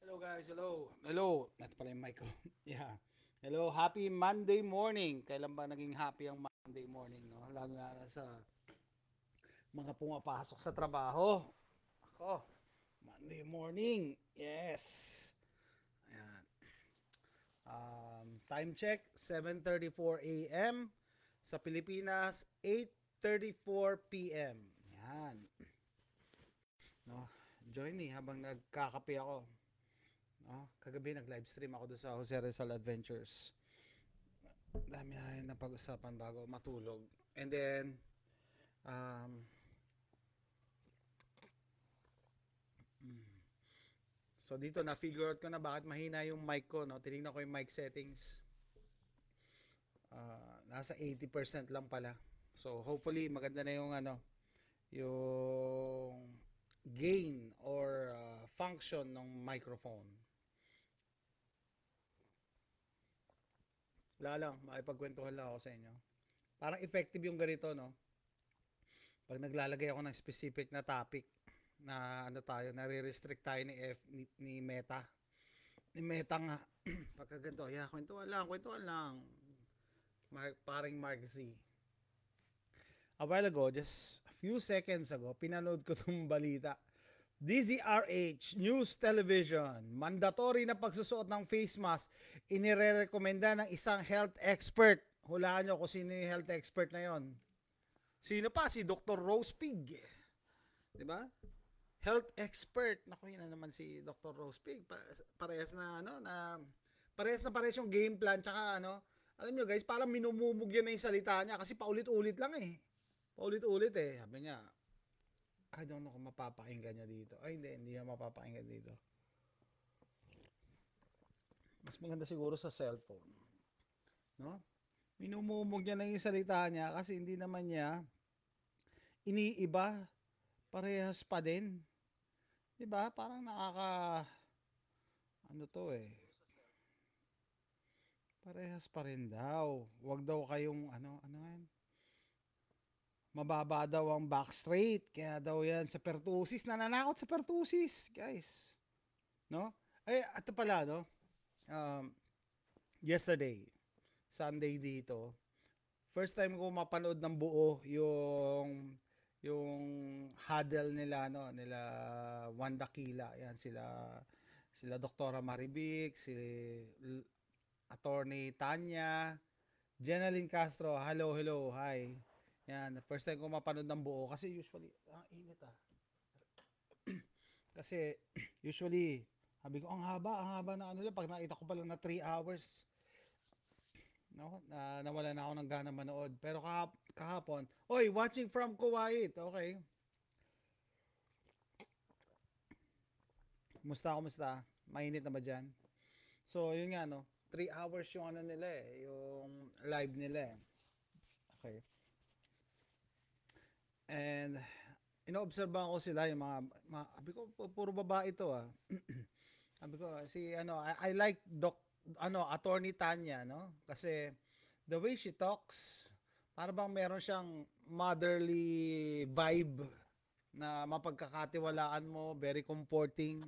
Hello guys, hello. Hello. Ito pala yung mic ko. Yeah. Hello, happy Monday morning. Kailan ba naging happy ang Monday morning, no? Lalo na sa mga pumapasok sa trabaho. Ako, Monday morning. Yes. Ayan. Time check, 7:34 a.m. Sa Pilipinas, 8:34 p.m. Yan. No? Join me habang nagkakape ako. No? Kagabi nag-live stream ako doon sa Jose Rizal Adventures. Dami na napag-usapan bago matulog. And then, um, so dito na-figure out ko na bakit mahina yung mic ko. No? Tinignan ko yung mic settings. Nasa 80% lang pala. So hopefully maganda na yung yung gain or function ng microphone. Wala lang, makipagkwentuhan lang ako sa inyo. Parang effective yung ganito, no? Pag naglalagay ako ng specific na topic na nare-restrict tayo ni Meta. Ni Meta nga. Pagka ganito, yeah, kwentuhan lang. Paring Mark Z. A while ago, just a few seconds ago, pinanood ko itong balita. DZRH News Television, mandatory na pagsusuot ng face mask, inirerekomenda ng isang health expert. Hulaan nyo kung sino yung health expert na yon. Sino pa? Si Dr. Rose Pig. Diba? Health expert. Naku, yun na naman si Dr. Rose Pig. Parehas na, parehas yung game plan. Tsaka, alam nyo guys, parang minumumog yan na yung salita niya kasi paulit-ulit lang eh. Paulit-ulit eh. Sabi niya, I don't know kung mapapakinggan niya dito. Ay, hindi niya mapapakinggan dito. Mas maganda siguro sa cellphone. No? Minumumog niya na yung salita niya kasi hindi naman niya iniiba. Parehas pa din. Diba? Parang parehas pa rin daw. Huwag daw kayong, mababa daw ang back straight. Kaya daw yan sa pertussis. Nananakot sa pertussis, guys. No? Ay, ito pala, no? Yesterday, Sunday dito, first time ko mapanood ng buo yung huddle nila, no? Nila Wanda Kila. Yan, sila Doktora Maribik, si Attorney Tanya, Jenaline Castro, hello, hi. Yan, first time ko mapanood ng buo kasi usually, init ah. Kasi usually, sabi ko, ang haba na pag nakita ko pa lang na 3 hours, no? Nawala na ako ng gana manood. Pero kahapon, watching from Kuwait, okay. Kumusta? Mainit na ba dyan? So, yun nga, no? 3 hours yung nila eh, yung live nila eh. Okay. And inoobserbahan ko sila yung mga sabi ko puro babae ito ah. Sabi ko I like Attorney Tanya, no? Kasi the way she talks, para bang meron siyang motherly vibe na mapagkakatiwalaan mo, very comforting,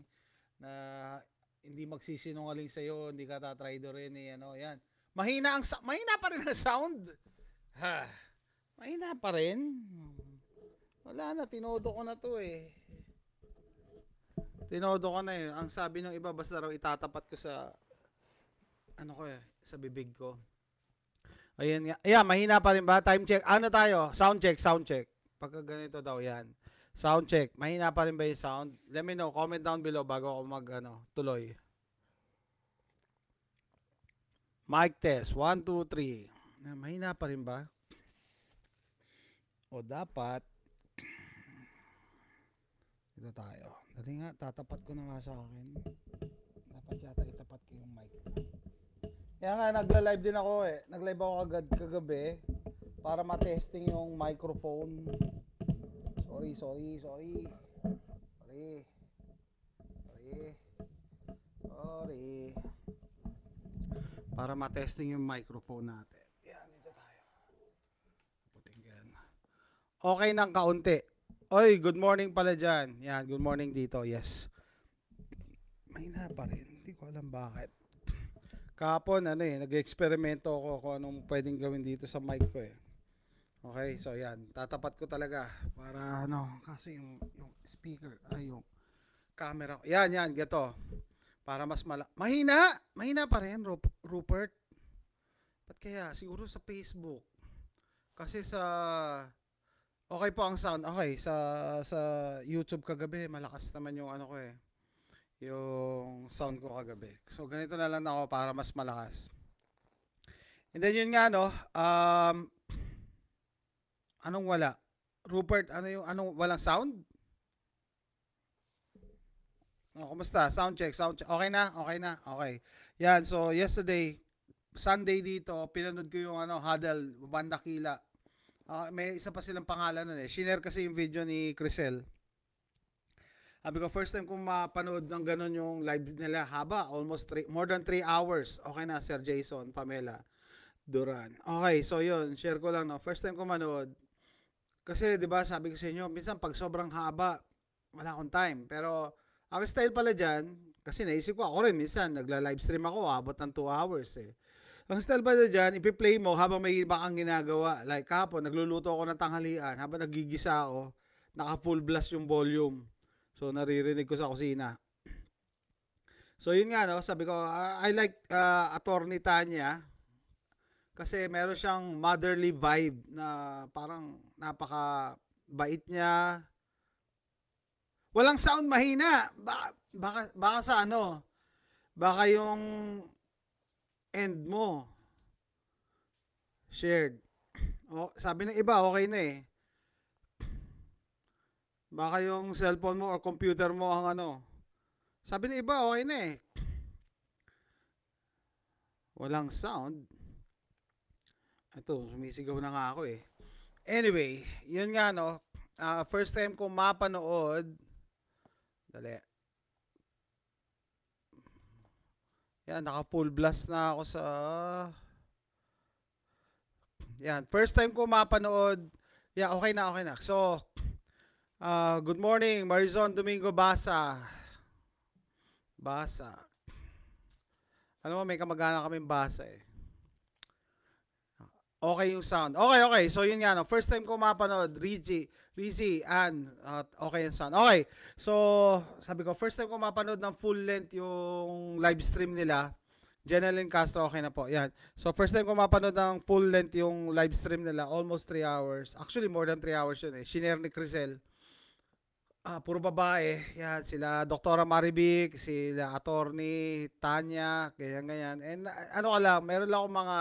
na hindi magsisinungaling sa iyo, hindi ka tatraidorin eh, yan. Mahina pa rin ang sound. Ha. Mahina pa rin. Wala na, tinodo ko na to eh. Tinodo ko na eh. Ang sabi ng iba, basta raw itatapat ko sa sa bibig ko. Ayan nga. Ayan, mahina pa rin ba? Time check. Ano tayo? Sound check. Pagka ganito daw yan. Sound check. Mahina pa rin ba yung sound? Let me know. Comment down below bago ako tuloy. Mic test. 1, 2, 3. Mahina pa rin ba? O dapat ito tayo. Dali nga, tatapat ko na nga sa akin. Dapat yata itapat ko yung mic. Kaya nga, nagla-live din ako eh. Nag-live ako kagabi para matesting yung microphone. Sorry. Para matesting yung microphone natin. Yan, dito tayo. Putinggan. Okay ng kaunti. Oy, good morning pala dyan. Yan, good morning dito. Yes. mahina pa rin. Hindi ko alam bakit. Kahapon, nag-eksperimento ako kung anong pwedeng gawin dito sa mic ko eh. Okay, so yan. Tatapat ko talaga para kasi yung speaker, yung camera. Yan, gato. Para mas mahina pa rin, Rupert. Ba't kaya? Siguro sa Facebook. Kasi okay po ang sound. Okay, sa YouTube kagabi, malakas naman yung ko eh. Yung sound ko kagabi. So ganito na lang ako para mas malakas. And then yun nga anong wala? Rupert, anong walang sound? Kumusta? Sound check. Okay na. Okay. Yan, so yesterday, Sunday dito, pinanood ko yung Huddle, Banda Kila. May isa pa silang pangalan nun eh. Shinare kasi yung video ni Crisel. Sabi ko, first time kong mapanood ng ganun yung live nila. Haba, almost more than 3 hours. Okay na, Sir Jason, Pamela, Duran. Okay, so yun, share ko lang First time ko manood. Kasi 'di ba sabi ko sa inyo, minsan pag sobrang haba, wala akong time. Pero ang style pala diyan, kasi naisip ko ako rin minsan nagla-live stream ako, abot ng 2 hours eh. Ang style pala diyan, ipi-play mo habang may iba kang ginagawa. Like kahapon, nagluluto ako ng tanghalian, habang nagigisa ako, naka full blast yung volume. So naririnig ko sa kusina. So yun nga sabi ko, I like Attorney Tanya. Kasi meron siyang motherly vibe na parang napaka-bait niya. Walang sound, mahina. Baka sa baka yung end mo shared. Sabi ng iba, okay na eh. Baka yung cellphone mo or computer mo ang Sabi ng iba, okay na eh. Walang sound. Ito, sumisigaw na nga ako eh. Anyway, yun nga first time ko mapanood. Dali. Yan, naka full blast na ako sa yan, first time ko mapanood. Yeah, okay na. So, good morning, Marizon Domingo Basa. Alam mo, may kamag-anak kaming Basa eh. Okay yung sound. Okay. So yun nga first time ko mapanood, Rizzy, okay yung sound. Okay. So, sabi ko, first time ko mapanood ng full length yung live stream nila. Jeneline Castro, okay na po. Yan. So, first time ko mapanood ng full length yung live stream nila, almost 3 hours. Actually, more than 3 hours yun eh. Shinare ni Crisel. Puro babae. Yan, sila Doktora Maribik, sila Attorney Tanya, ganyan. And meron lang akong mga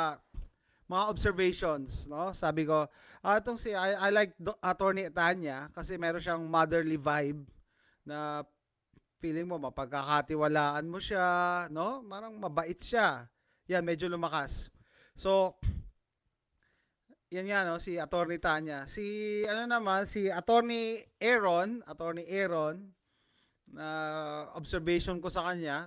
observations, Sabi ko, itong I like Attorney Tanya kasi meron siyang motherly vibe na feeling mo mapagkakatiwalaan mo siya, Parang mabait siya. Yan, medyo lumakas. So, yan nga, si Attorney Tanya. Si Attorney Aaron, na observation ko sa kanya,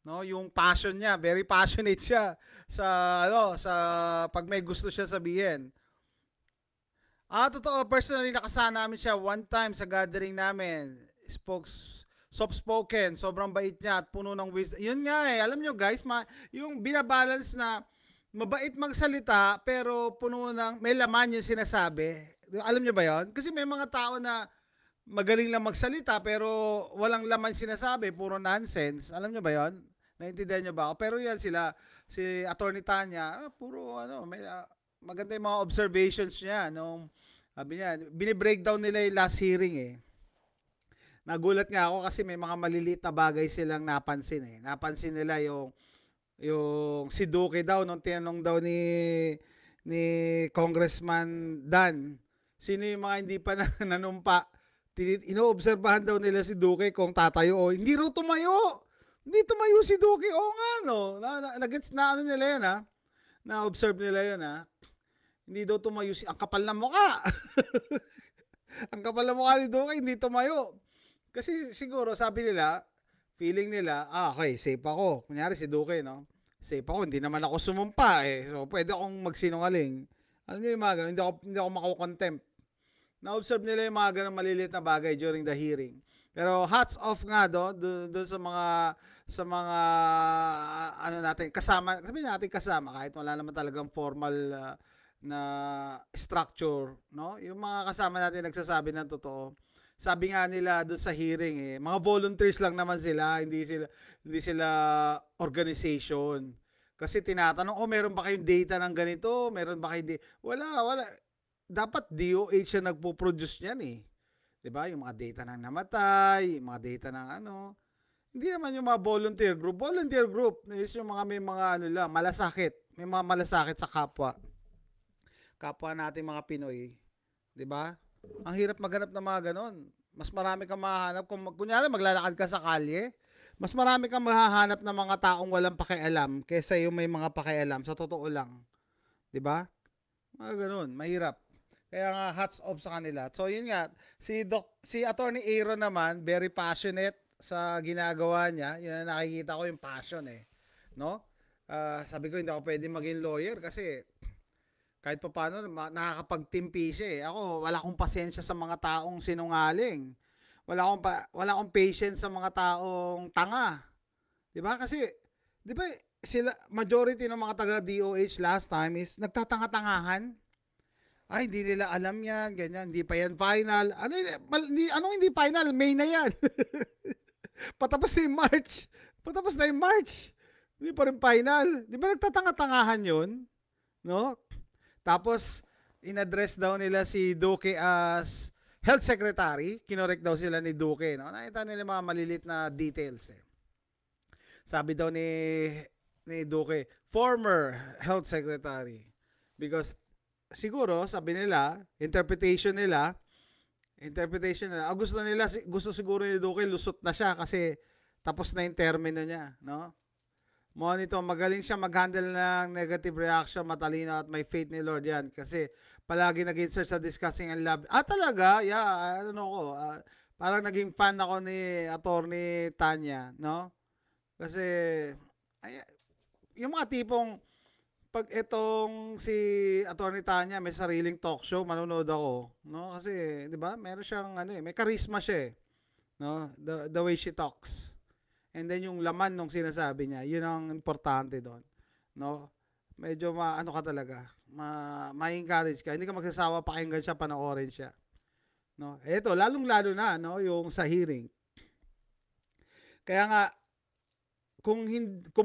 yung passion niya, very passionate siya sa pag may gusto siya sabihin. Totoo, personally nakasama namin siya one time sa gathering namin. Soft spoken, sobrang bait niya at puno ng wisdom. Yun nga alam nyo guys, yung binabalance na mabait magsalita pero puno ng may laman yung sinasabi. Alam nyo ba yon? Kasi may mga tao na magaling lang magsalita pero walang laman sinasabi, puro nonsense. Alam nyo ba yon? Naintindihan nyo ba ako? Pero yan si Attorney Tanya, puro may maganda yung mga observations niya. Sabi niya, bini-breakdown nila yung last hearing eh. Nagulat nga ako kasi may mga maliliit na bagay silang napansin eh. Napansin nila yung si Duque daw, nung tinanong daw ni Congressman Dan, sino yung mga hindi pa nanumpa? Inoobserbahan daw nila si Duque kung tatayo o hindi raw tumayo. Hindi tumayo si Duque. Oo nga, Nagets na nila yan, ha? Na-observe nila yun, ha? Hindi daw tumayo ang kapal na mukha. Ang kapal na mukha ni Duque, hindi tumayo. Kasi siguro, sabi nila, feeling nila, okay, safe ako. Kunyari si Duque, Safe ako, hindi naman ako sumumpa, eh. So, pwede akong magsinungaling. Alam niyo yung mga ganun, hindi ako mako-contempt. Na-observe nila yung mga ganun maliliit na bagay during the hearing. Pero hats off nga doon sa mga ano natin kasama, sabihin natin kasama kahit wala naman talagang formal na structure, no? Yung mga kasama natin nagsasabi ng totoo. Sabi nga nila doon sa hearing mga volunteers lang naman sila, hindi sila organization. Kasi tinatanong, meron ba kayong data ng ganito? Meron ba kayong wala. Dapat DOH na nagpo-produce niyan 'Di ba? Yung mga data ng namatay, yung mga data ng ano. Hindi naman yung mga volunteer group. Volunteer group is yung mga may mga ano lang, malasakit. May mga malasakit sa kapwa. Kapwa natin mga Pinoy. 'Di ba? Ang hirap maghanap ng mga ganon. Mas marami kang mahahanap kung kunyari maglalakad ka sa kalye. Mas marami kang mahahanap ng mga taong walang pakialam kaysa yung may mga pakialam sa totoo lang. 'Di ba? Mga ganon, mahirap. Kaya nga hats off sa kanila. So yun nga, si Attorney Aaron naman, very passionate sa ginagawa niya. Yun ang nakikita ko yung passion No? Sabi ko hindi ako pwede maging lawyer kasi kahit pa paano nakakapagtimpi siya Ako wala akong pasensya sa mga taong sinungaling. Wala akong patience sa mga taong tanga. 'Di ba? Kasi 'di ba sila majority ng mga taga DOH last time is nagtatanga-tangahan. Ay, hindi nila alam yan, ganyan, hindi pa yan final. Anong hindi final? May na yan. Patapos na yung March. Hindi pa rin final. Di ba nagtatanga-tangahan yun? No? Tapos, in-address daw nila si Duque as Health Secretary. Kinorek daw sila ni Duque. No? Nakita nila mga malilit na details. Sabi daw ni Duque, former Health Secretary. Because siguro sabi nila, interpretation nila, gusto siguro ni Duque lusot na siya kasi tapos na yung termino niya, no? Monito, magaling siya mag-handle ng negative reaction, matalino at may faith ni Lord yan kasi palagi nag-insert sa discussing and love. Talaga? Yeah, parang naging fan ako ni Attorney Tanya, no? Kasi yung mga tipong pag itong si Attorney Tanya may sariling talk show, manonood ako, no? Kasi 'di ba? Meron siyang may charisma siya, no? The way she talks. And then yung laman nung sinasabi niya, yun ang importante doon, no? Medyo ka talaga, ma-encourage ka. Hindi ka magsasawa pakinggan siya, panoorin siya. No? Ito, lalong-lalo na, no, yung sa hearing. Kaya nga kung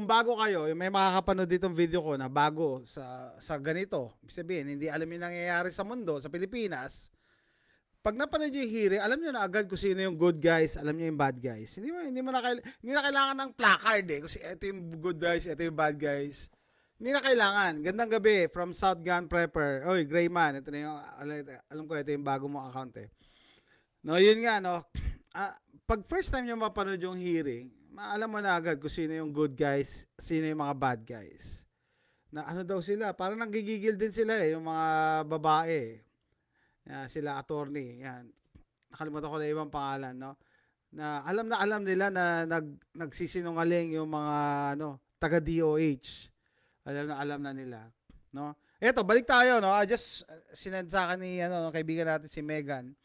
bago kayo, may makakapanood ditong video ko na bago sa ganito, ibig sabihin, hindi alam yung nangyayari sa mundo, sa Pilipinas, pag napanood yung hearing, alam nyo na agad kung sino yung good guys, alam nyo yung bad guys. Hindi na kailangan ng placard Kasi ito yung good guys, ito yung bad guys. Hindi na kailangan. Gandang gabi from South Gun Prepper. Oy, Grayman, ito na yung, alam ko ito yung bago mong account No, yun nga, no. Pag first time nyo mapanood yung hearing, maalam mo na agad kung sino yung good guys, sino yung mga bad guys. Na ano daw sila, parang nanggigigil din sila yung mga babae. Sila attorney, yan. Nakalimutan ko na ibang pangalan, no? Na alam nila na nagsisinungaling yung mga taga DOH. Alam na nila, no? Eto, balik tayo, no? Just sinend sa akin ni kaibigan natin si Megan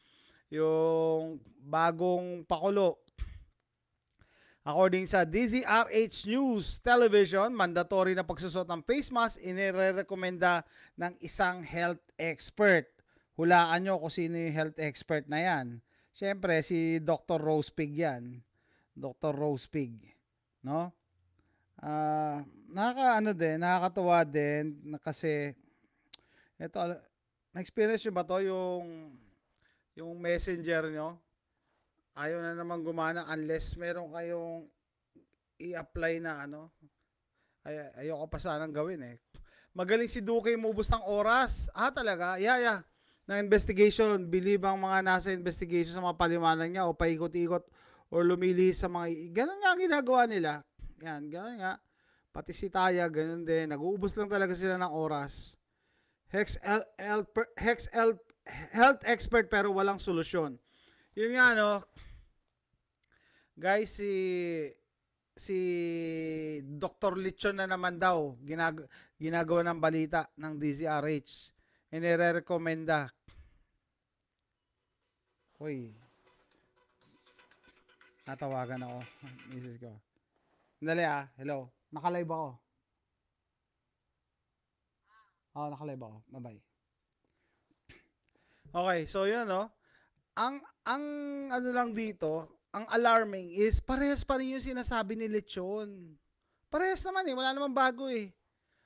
yung bagong pakulo. According sa DZRH News Television, mandatory na pagsusot ng face mask inirekomenda ng isang health expert. Hulaan nyo kung sino yung health expert na yan. Siyempre, si Dr. Rose Pig yan. Dr. Rose Pig. No? Nakakatuwa din kasi ito, na-experience nyo ba to yung messenger nyo? Ayaw na naman gumana unless meron kayong i-apply na ayoko pa sanang gawin Magaling si Duque umubos ng oras. Talaga? Yeah. Ng investigation. Believe ang mga nasa investigation sa mga paliwanag niya o paikot-ikot or lumilihis sa mga... Ganun nga ang ginagawa nila. Yan, ganun nga. Pati si Taya, ganun din. Nag-uubos lang talaga sila ng oras. Health expert pero walang solusyon. Yun nga, guys, si Dr. Lichon na naman daw ginagawa ng balita ng DZRH. Inirekomenda. Hoy. Natawagan ako. Misis ko. Dali hello. Naka-live ako. Naka-live ako. Bye-bye. Okay, so yun, no? Ang ano lang dito, ang alarming is parehas pa rin yung sinasabi ni Lechon. Parehas naman wala namang bago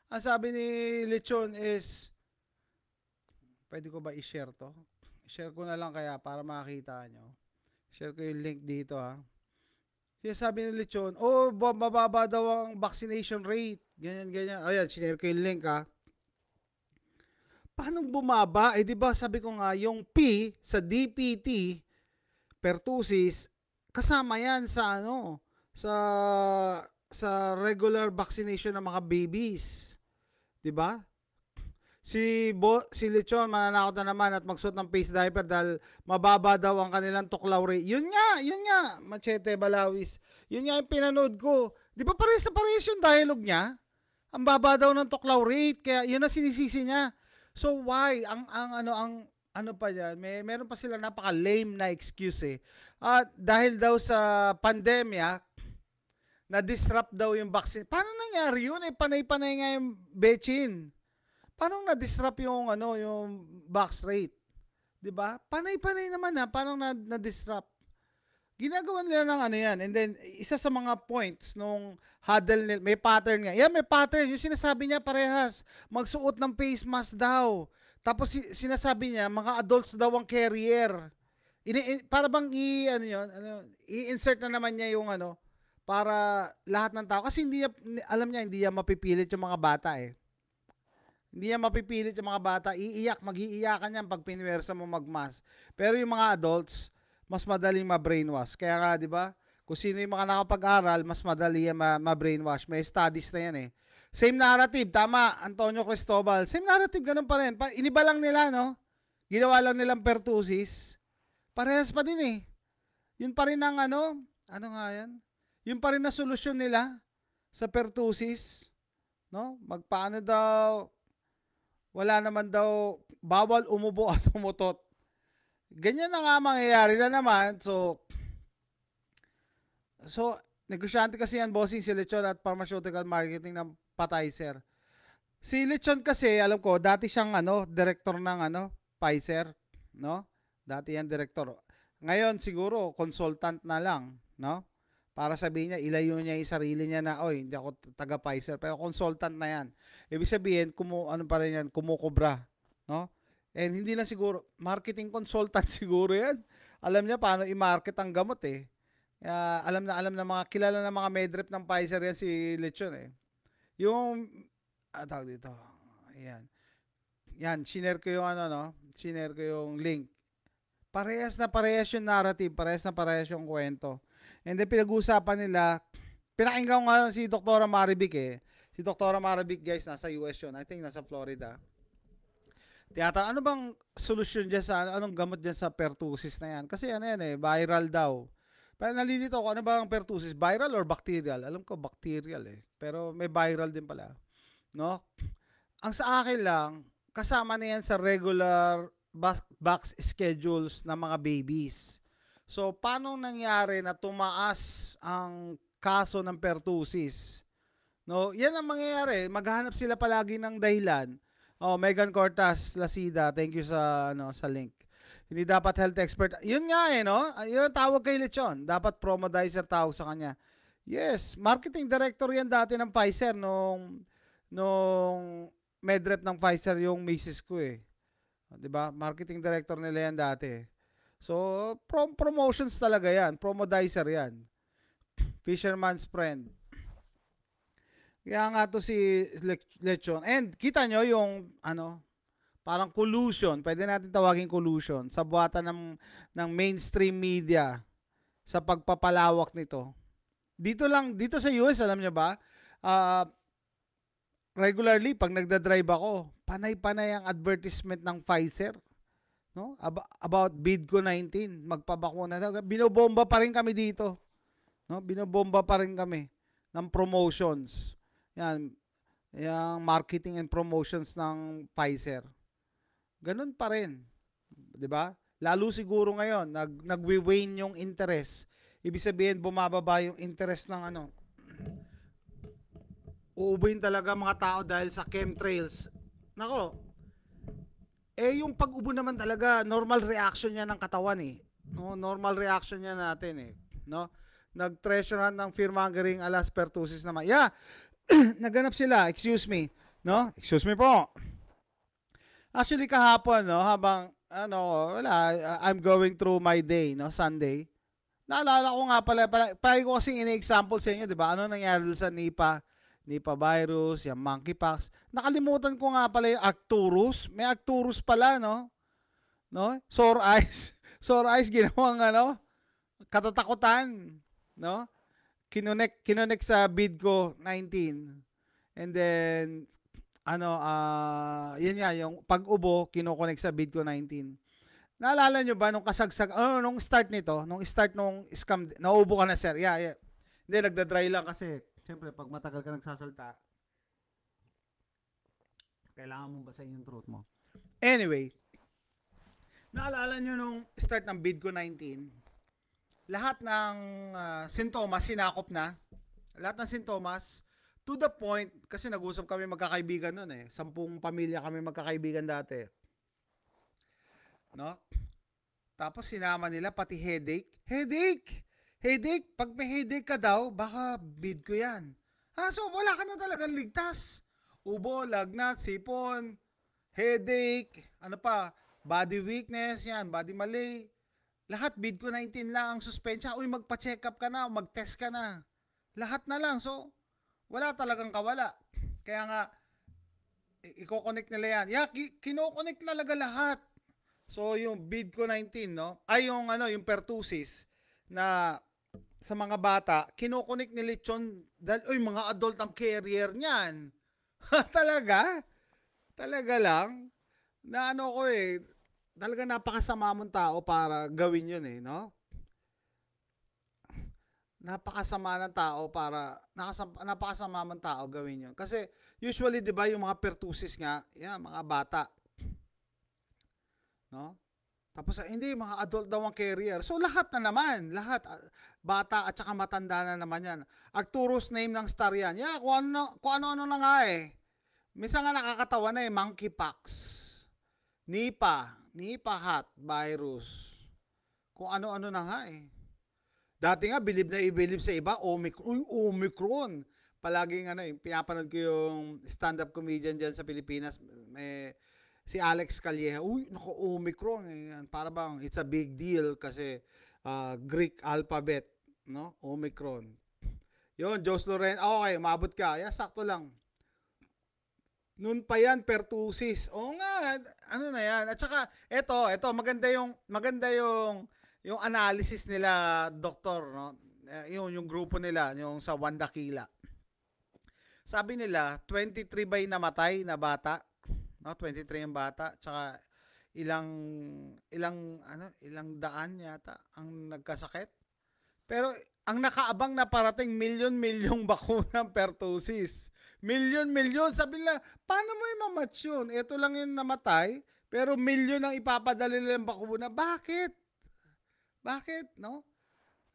Ang sabi ni Lechon is, pwede ko ba i-share to? I-share ko na lang kaya para makita nyo. Share ko yung link dito Sinasabi ni Lechon, mababa daw ang vaccination rate. Ganyan. Ayan, share ko yung link Paano bumaba? Di ba sabi ko nga, yung P sa DPT, pertussis, kasama yan sa sa regular vaccination ng mga babies. 'Di ba? Si Lechon mananakot na naman at magsuot ng face diaper dahil mababa daw ang kanilang tuklaw rate. Yun nga, Machete Balawis. Yun nga yung pinanood ko. 'Di ba parehas yung dialogue niya? Ang baba daw ng tuklaw rate, kaya yun ang sinisisi niya. So why ang ano pa yan, meron pa sila napaka-lame na excuse dahil daw sa pandemya, na-disrupt daw yung vaccine. Paano nangyari yun? Panay-panay nga yung bechin. Paano na-disrupt yung yung vax rate? 'Di ba? Panay-panay naman paano na-disrupt? Ginagawa nila ng yan. And then isa sa mga points nung huddle nila, may pattern nga. May pattern. Yung sinasabi niya parehas. Magsuot ng face mask daw. Tapos sinasabi niya, mga adults daw ang carrier. Para bang i-insert na naman niya yung para lahat ng tao. Kasi alam niya, hindi niya mapipilit yung mga bata Hindi niya mapipilit yung mga bata. Mag-iiyakan yan pag pinwersa mo magmask. Pero yung mga adults, mas madaling ma-brainwash. Kaya nga, di ba? Kung sino yung mga nakapag-aral, mas madali yan ma-brainwash. May studies na yan Same narrative, tama, Antonio Cristobal. Same narrative, ganun pa rin. Iniba lang nila, no? Ginawa lang nilang pertussis. Parehas pa din Yun pa rin ang ano nga yan? Yun pa rin na solusyon nila sa pertussis. No? Magpaano daw, wala naman daw, bawal umubo at umutot. Ganyan na nga mangyayari na naman. So negosyante kasi yan, bossing, si Lechon at pharmaceutical marketing ng Pfizer. Si Lechon kasi, alam ko, dati siyang director ng Pfizer, no? Dati yan director. Ngayon siguro consultant na lang, no? Para sabihin niya, ilayo niya yung sarili niya na, hindi ako taga Pfizer, pero consultant na yan. Ibig sabihin, pa rin yan, kumukubra, no? And hindi na siguro, marketing consultant siguro yan. Alam niya paano i-market ang gamot alam na mga kilala na mga medrep ng Pfizer yan si Lechon Yung, tawag dito, ayan. Yan, shinare ko yung shinare ko yung link. Parehas yung narrative, parehas yung kwento. And then pinag-uusapan nila, pinakinggan nga si Dr. Maribik Si Dr. Maribik, guys, nasa US yun. I think nasa Florida. Ano bang solusyon dyan anong gamot dyan sa pertussis na yan? Kasi viral daw. Pero nalilito ko, ano ba ang pertussis? Viral or bacterial? Alam ko, bacterial Pero may viral din pala. No? Ang sa akin lang, kasama na yan sa regular box schedules ng mga babies. So, paano nangyari na tumaas ang kaso ng pertussis? No? Yan ang mangyayari. Maghahanap sila palagi ng dahilan. Megan Cortas Lasida, thank you sa link. Hindi dapat health expert. Yun nga no? Yun ang tawag kay Lechon. Dapat promodizer tawag sa kanya. Yes, marketing director yan dati ng Pfizer nung medrep ng Pfizer yung misis ko 'Di ba? Marketing director nila yan dati. So, promotions talaga yan. Promodizer yan. Fisherman's friend. Kaya nga to si Lechon. And kita nyo yung parang collusion. Pwede natin tawagin collusion sa buhatan ng mainstream media sa pagpapalawak nito. Dito sa US, alam nyo ba? Regularly, pag nagda-drive ako, panay-panay ang advertisement ng Pfizer. No? About Bidco 19, magpabakuna. Binobomba pa rin kami dito. No? Binobomba pa rin kami ng promotions. Yan, yung marketing and promotions ng Pfizer. Ganun pa rin. 'Di ba? Lalo siguro ngayon, nagwi-wane yung interest. Ibig sabihin, bumababa yung interest ng uubuin talaga mga tao dahil sa chemtrails. Nako, yung pag-ubo naman talaga, normal reaction niya ng katawan eh. No, normal reaction niya natin eh. No? Nag-treasurehan ng fear-mongering alas pertussis naman. Yeah, naganap sila, excuse me. No? Excuse me po. Actually kahapon, no, habang I'm going through my day, no, Sunday. Naalala ko nga palagi ko kasing ini-example sa inyo, 'di ba? Ano nangyari sa Nipah virus, yung monkeypox. Nakalimutan ko nga pala yung Arcturus. May Arcturus pala, no? No? Sore eyes. Sore eyes ginawang katatakutan, no? Kinonek sa Bidco 19. And then yun nga, yung pag-ubo, kinokonek sa Bidco 19. Naalala nyo ba nung kasagsagan, nung start nito, nung scam, nauubo ka na sir, yeah. Hindi, nagda-dry lang kasi, siyempre, pag matagal ka nagsasalta, kailangan mo basahin yung throat mo. Anyway, naalala nyo nung start ng Bidco 19, lahat ng sintomas sinakop na, lahat ng sintomas, to the point, kasi nag-usap kami magkakaibigan nun eh. 10 pamilya kami magkakaibigan dati. No? Tapos sinama nila pati headache. Headache! Pag may headache ka daw, baka Bidco yan. So wala ka na talagang ligtas. Ubo, lagnat, sipon, headache, body weakness, yan, body malay. Lahat Bidco 19 lang ang suspensya. Uy, magpa-check up ka na, mag-test ka na. Lahat na lang. So, wala talagang kawala. Kaya nga, i-connect nila yan. Yeah, kino-connect talaga lahat. So, yung Bidco 19, no? Ay, yung pertussis na sa mga bata, kino-connect ni Lechon dahil, mga adult ang carrier niyan. Talaga? Talaga lang? Na talaga napakasama mong tao para gawin yun eh, no? Napakasama ng tao napakasama mong tao gawin yun. Kasi usually 'di ba yung mga pertussis nga, mga bata. No? Tapos hindi mga adult daw ang carrier. So lahat na naman, lahat bata at saka matanda na naman 'yan. Arcturus name ng star 'yan. Yeah, kung ano na nga eh. Minsan nga nakakatawa na eh, monkeypox. Nipah virus. Kung ano-ano na nga eh. Dati nga, bilib sa iba, Omicron. Palaging pinapanood ko yung stand-up comedian dyan sa Pilipinas, si Alex Calleja. Omicron. Para bang, it's a big deal kasi Greek alphabet, no? Omicron. Yun, Jos Loren. Okay, maabot ka. Sakto lang. Noon pa yan, pertussis. Oo nga, na yan. At saka, eto, maganda yung analysis nila, doktor, no? Yung grupo nila, yung sa Wanda Kila. Sabi nila, 23 ba yung namatay na bata? No, 23 yung bata, tsaka ilang daan yata ang nagkasakit. Pero ang nakaabang na parating milyon bakuna ng pertussis. Milyon. Sabi nila, paano mo i-match yun? Ito lang yung namatay, pero milyon ang ipapadala nilang bakuna. Bakit? No?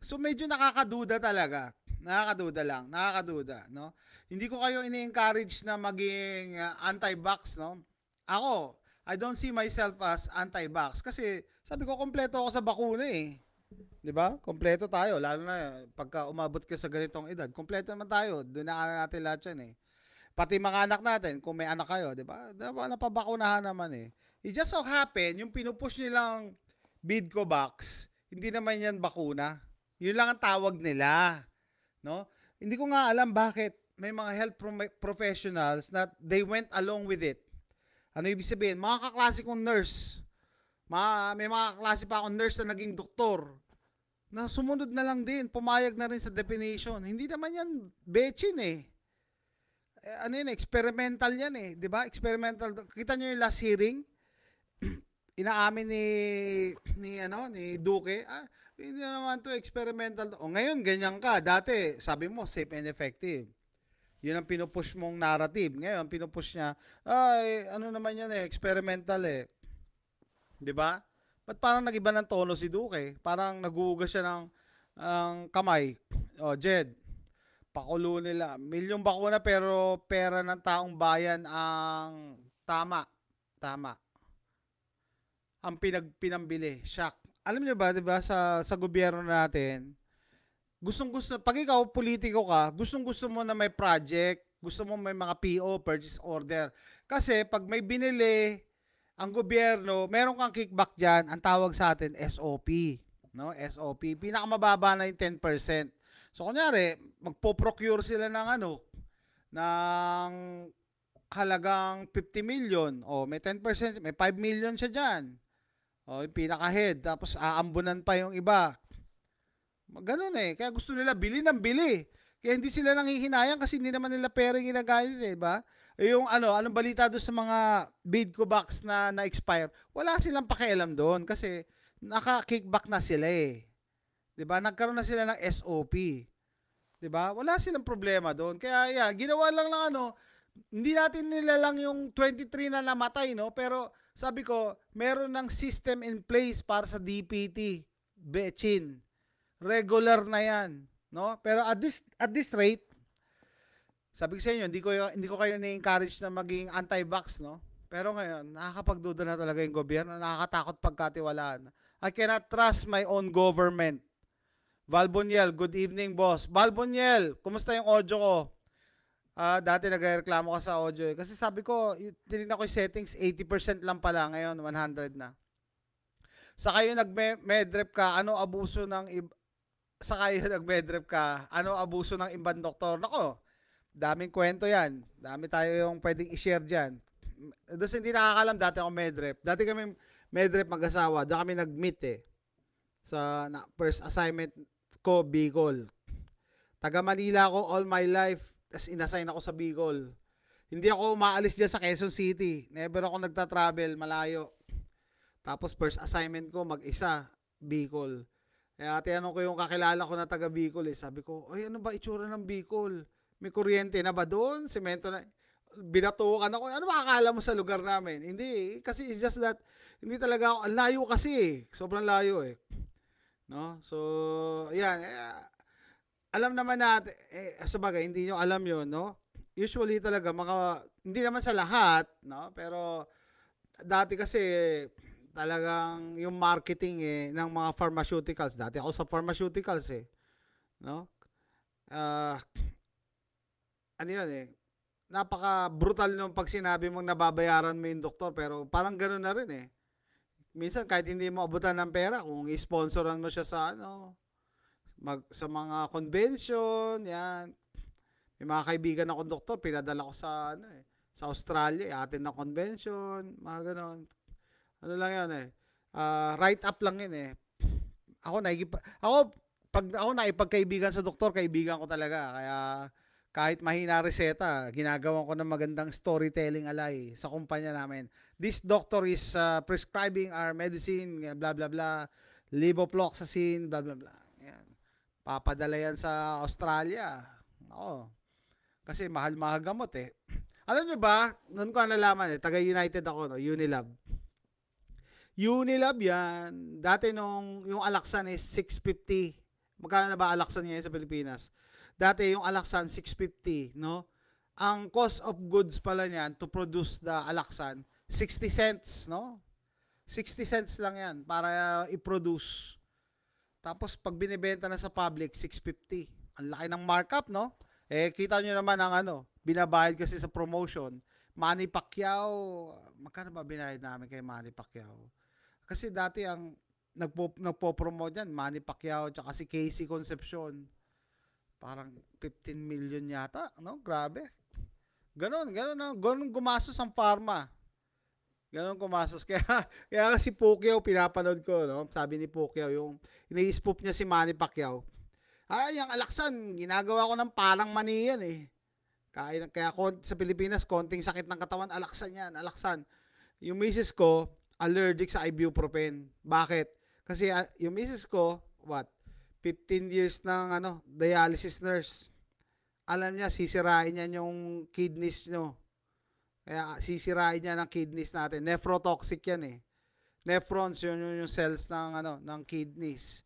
So medyo nakakaduda talaga. Nakakaduda, no? Hindi ko kayo ini-encourage na maging anti-vax, no? Ako, I don't see myself as anti-vax kasi sabi ko kompleto ako sa bakuna eh. 'Di ba? Kompleto tayo lalo na pagka umabot ka sa ganitong edad. Kompleto naman tayo. Doon na natin lahat 'yan eh. Pati mga anak natin, kung may anak kayo, 'di ba? Napabakunahan naman eh. It just so happen yung pinupush nilang Bidco box, hindi naman yan bakuna. Yun lang ang tawag nila. No? Hindi ko nga alam bakit may mga health professionals na they went along with it. Ano ibig sabihin? Mga kaklase kong nurse. May mga kaklase pa akong nurse na naging doktor. Na sumunod na lang din. Pumayag na rin sa definition. Hindi naman yan bechin eh. Experimental yan eh. Diba? Experimental. Kita nyo yung last hearing? Inaamin ni Duque, hindi naman to experimental. O ngayon, ganyan ka. Dati, sabi mo, safe and effective. Yun ang pinupush mong narrative. Ngayon, pinupush niya, naman yan eh, experimental eh. Diba? Ba't parang nag-iba ng tono si Duque? Parang naguugas siya ng kamay. Jed, Pakulo nila. Milyong bakuna pero pera ng taong bayan ang tama. Tama. Ang pinambili. Shock. Alam niyo ba, 'di ba, sa gobyerno natin, gustong-gusto pag ikaw politiko ka, gustong-gusto mo na may project, gusto mo may mga PO, purchase order. Kasi pag may binili ang gobyerno, meron kang kickback diyan, ang tawag sa atin SOP, no? SOP, pinakamababa na yung 10%. So kunyari, magpo-procure sila ng ng halagang 50 million. O may 10%, may 5 million siya diyan. O yung pinaka-head, tapos aambunan pa yung iba. Ganun eh. Kaya gusto nila bili ng bili. Kaya hindi sila nanghihinayang kasi hindi naman nila pera yung ginagamit, eh, ba? Yung anong balita doon sa mga Bidco box na na-expire, wala silang pakialam doon kasi naka-kickback na sila eh. 'Di ba? Nagkaroon na sila ng SOP. 'Di ba? Wala silang problema doon. Kaya yeah, ginawa lang hindi natin nila lang yung 23 na namatay, no? Pero sabi ko, meron ng system in place para sa DPT. Bechin. Regular na 'yan, no? Pero at this rate, sabi ko sa inyo, hindi ko kayo ni-encourage na maging anti-vax, no? Pero ngayon, nakakapagduda na talaga yung gobyerno, nakakatakot pagkatiwalaan. I cannot trust my own government. Valboniel, good evening, boss. Valboniel, kumusta yung audio ko? Dati nagreklamo ka sa audio eh. Kasi sabi ko, tinignan ko yung settings, 80% lang pala, ngayon 100 na. Sa kayo nag-medrep ka, ano abuso ng ibang doktor? Nako, daming kwento yan. Dami tayo yung pwedeng i-share dyan. Doon hindi nakakalam, dati ako medrep. Dati kami medrep mag-asawa. Doon kami nag-meet eh. First assignment ko, Bicol. Taga Manila ako all my life. Tapos inassign ako sa Bicol. Hindi ako umaalis dyan sa Quezon City. Never ako nagta-travel, malayo. Tapos first assignment ko, mag-isa, Bicol. Kaya tinanong ko yung kakilala ko na taga Bicol eh. Sabi ko, ay ano ba itsura ng Bicol? May kuryente na ba doon? Semento na? Binatukan ako. Ano ba akala mo sa lugar namin? Hindi. Kasi it's just that, hindi talaga ako, layo kasi eh. Sobrang layo eh. No? So, yan. Alam naman natin, sabagay, hindi nyo alam yun, no? Usually talaga, hindi naman sa lahat, no? Pero, dati kasi, talagang yung marketing ng mga pharmaceuticals. Dati ako sa pharmaceuticals eh. No? Ano yun eh. Napaka-brutal nung pag sinabi mong nababayaran mo yung doktor pero parang ganoon na rin eh. Minsan kahit hindi mo abutan ng pera, kung i-sponsoran mo siya sa sa mga convention, yan. May mga kaibigan akong doktor, pinadala ko sa sa Australia, atin na convention, mga ganoon. Ano lang yan eh. Write up lang yun eh. Pag ako naipagkaibigan sa doktor, kaibigan ko talaga. Kaya kahit mahina reseta, ginagawa ko ng magandang storytelling alay sa kumpanya namin. This doctor is prescribing our medicine, blah blah blah, levofloxacin, blah blah blah. Yan. Papadala yan sa Australia. Oo. Kasi mahal-mahal gamot eh. Alam nyo ba, noon ko nalaman taga United ako, no? Unilab. Unilab yan. Dati yung Alaxan is 650. Magkano na ba Alaxan ngayon sa Pilipinas? Dati yung Alaxan 650, no? Ang cost of goods pala niyan to produce the Alaxan 60 cents, no? 60 cents lang yan para i-produce. Tapos pag binebenta na sa public 650. Ang laki ng markup, no? Kita nyo naman ang binabayad kasi sa promotion. Manny Pacquiao, magkano ba binayad namin kay Manny Pacquiao? Kasi dati ang nagpo-promote yan, Manny Pacquiao tsaka si Casey Concepcion. Parang 15 million yata, no? Grabe. Ganon gumastos ang pharma. Ganon gumastos. Kaya si Pacquiao pinapanood ko, no? Sabi ni Pacquiao, yung ini-spoop niya si Manny Pacquiao. Yung Alaxan, ginagawa ko ng parang mani yan eh. Kaya sa Pilipinas, konting sakit ng katawan, Alaxan yan, Alaxan. Yung misis ko, allergic sa ibuprofen. Bakit? Kasi yung misis ko, 15 years ng dialysis nurse. Alam niya, sisirain niya yung kidneys nyo. Kaya sisirain niya ng kidneys natin. Nephrotoxic yan eh. Nephrons, yun yung cells ng kidneys.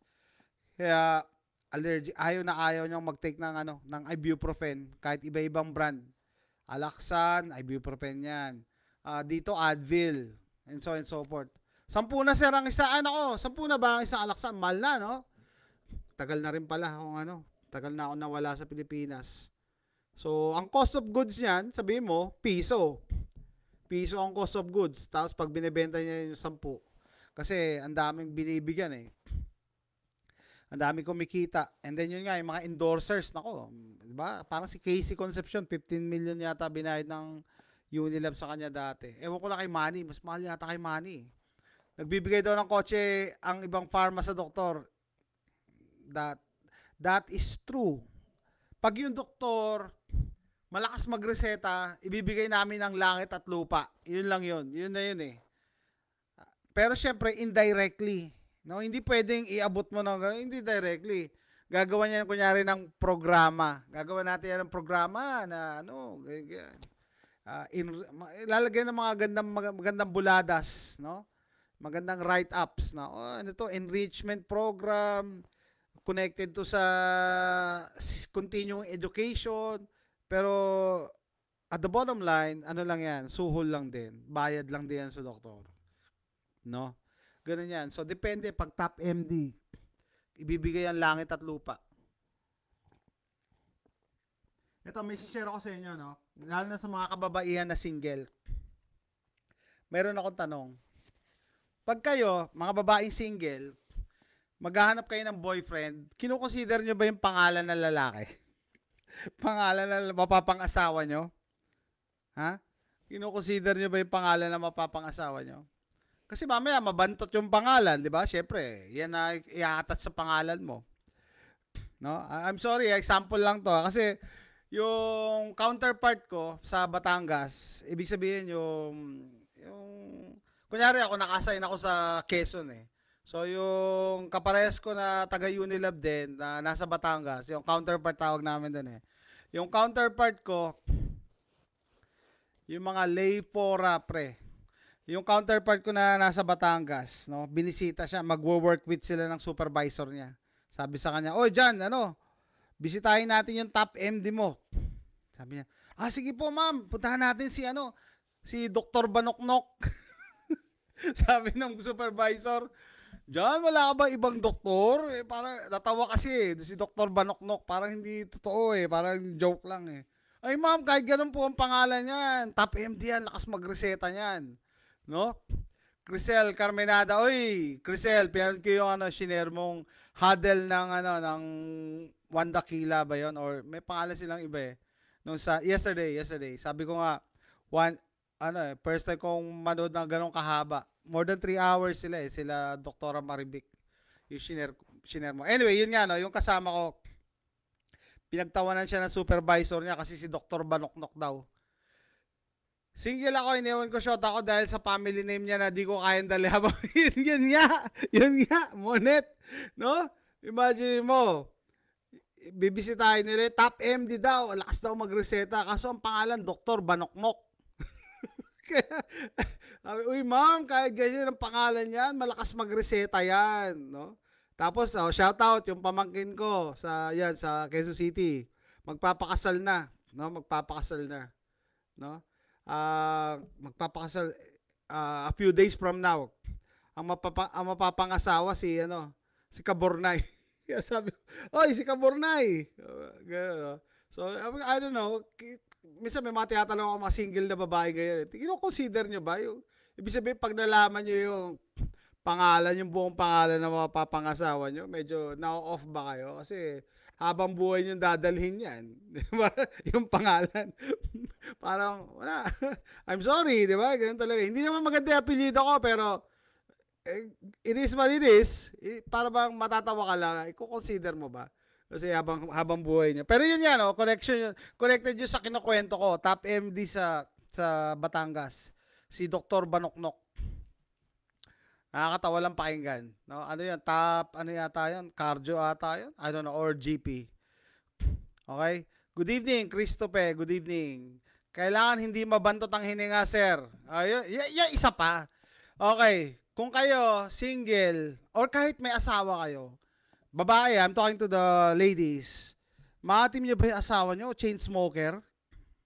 Kaya, allergic, ayaw niyang mag-take ng ng ibuprofen kahit iba-ibang brand. Alaxan, ibuprofen 'yan. Dito Advil and so forth. 10 na sir ang isa, 10 na ba ang isang Alaxan? Mahal na, no? Tagal na rin pala kung tagal na ako nawala sa Pilipinas. So, ang cost of goods niyan, sabihin mo, piso. Piso ang cost of goods. Tapos pag binebenta niya yung 10, kasi ang daming binibigyan eh. Ang daming kumikita. And then yun nga, yung mga endorsers, nako, diba? Parang si Casey Concepcion, 15 million yata binayad ng Unilab sa kanya dati. Ewan ko na kay Manny, mas mahal yata kay Manny. Nagbibigay daw ng kotse ang ibang pharma sa doktor. That is true. Pag yung doktor malakas magreseta, ibibigay namin ng langit at lupa. Yun lang yun. Yun na yun eh. Pero syempre, indirectly. No? Hindi pwedeng iabot mo ng hindi directly. Gagawa niya kunyari ng programa. Gagawa natin yan ng programa na ganyan. Ilalagay ng mga magandang buladas, no? Magandang write-ups na enrichment program connected to sa continuing education. Pero at the bottom line, lang yan, suhol lang din. Bayad lang din yan sa doktor. No? Ganun yan. So, depende. Pag top MD, ibibigay ang langit at lupa. Ito, may share ako sa inyo, no? Lalo na sa mga kababaihan na single. Meron akong tanong. Pag kayo, mga babaeng single, maghahanap kayo ng boyfriend, kinukonsider nyo ba yung pangalan ng lalaki? Pangalan na mapapang-asawa nyo? Ha? Kinukonsider nyo ba yung pangalan na mapapang-asawa nyo? Kasi mamaya mabantot yung pangalan, di ba? Siyempre, yan na iatat sa pangalan mo. No? I'm sorry, example lang to. Kasi yung counterpart ko sa Batangas, ibig sabihin yung kunyari ako, nakasign ako sa Quezon eh. So, yung kapares ko na taga Unilab din, na nasa Batangas, yung counterpart tawag namin doon eh. Yung counterpart ko, yung mga lay fora pre. Yung counterpart ko na nasa Batangas, no, binisita siya, magwo-work with sila ng supervisor niya. Sabi sa kanya, "Oh, Jan, bisitahin natin yung top MD mo." Sabi niya, "Sige po, ma'am, puntahan natin si Dr. Banoknok." Sabi ng supervisor, "Diyan, wala ka ba ibang doktor?" Parang natawa kasi si Dr. Banoknok, parang hindi totoo parang joke lang eh. "Ay ma'am, kahit ganun po ang pangalan niyan, top MD yan, lakas magreseta niyan." No? Crisel Carmenada, oy, Crisel, pinanood ko yung shiner mong huddle ng ng One Dakila ba yon, or may pangalan silang iba eh. Nung yesterday, sabi ko nga first time kong manood ng ganong kahaba. More than 3 hours sila Dr. Marivic. Yung shiner mo. Anyway, yun nga yung kasama ko, pinagtawanan siya ng supervisor niya kasi si Dr. Banoknok daw. Single ako, iniwan ko shot ako dahil sa family name niya na di ko kayang dali habang yun nga, Monet, no? Imagine mo, bibisitahin nila, top MD daw, lakas daw magreseta, kaso ang pangalan, Dr. Banoknok. Uy ma'am, kahit ganyan ang pangalan yan, malakas magreseta yan, no? Tapos, shout out yung pamangkin ko sa Quezon City. Magpapakasal na, no? No? Magpapakasal a few days from now. Ang mapapangasawa si Kaburnay. Kaya sabi, "Oy, si Kaburnay." So, I don't know. Minsan may mga tinatanong ako mga single na babae ganyan. Kino-consider nyo ba yung ibig sabihin pag nalaman nyo yung pangalan, yung buong pangalan na mapapangasawa nyo, medyo na-off ba kayo? Kasi habang buhay nyo dadalhin yan. Di ba? Yung pangalan. Parang, wala. I'm sorry, di ba? Ganun talaga. Hindi naman maganda yung apelyido ko, pero it is what it is. Para bang matatawa ka lang, i-consider mo ba? Kasi habang buhay niya. Pero yun yan, connected yun sa kinukwento ko. Top MD sa Batangas. Si Dr. Banoknok. Nakakatawa lang pakinggan. No? Ano yan? Yata yun? Cardio ata yun? I don't know. Or GP. Okay? Good evening, Christophe. Good evening. Kailangan hindi mabantot ang hininga, sir. Isa pa. Okay. Kung kayo, single, or kahit may asawa kayo, Babae, I'm talking to the ladies. Maatim niyo ba yung asawa niyo? Chain smoker?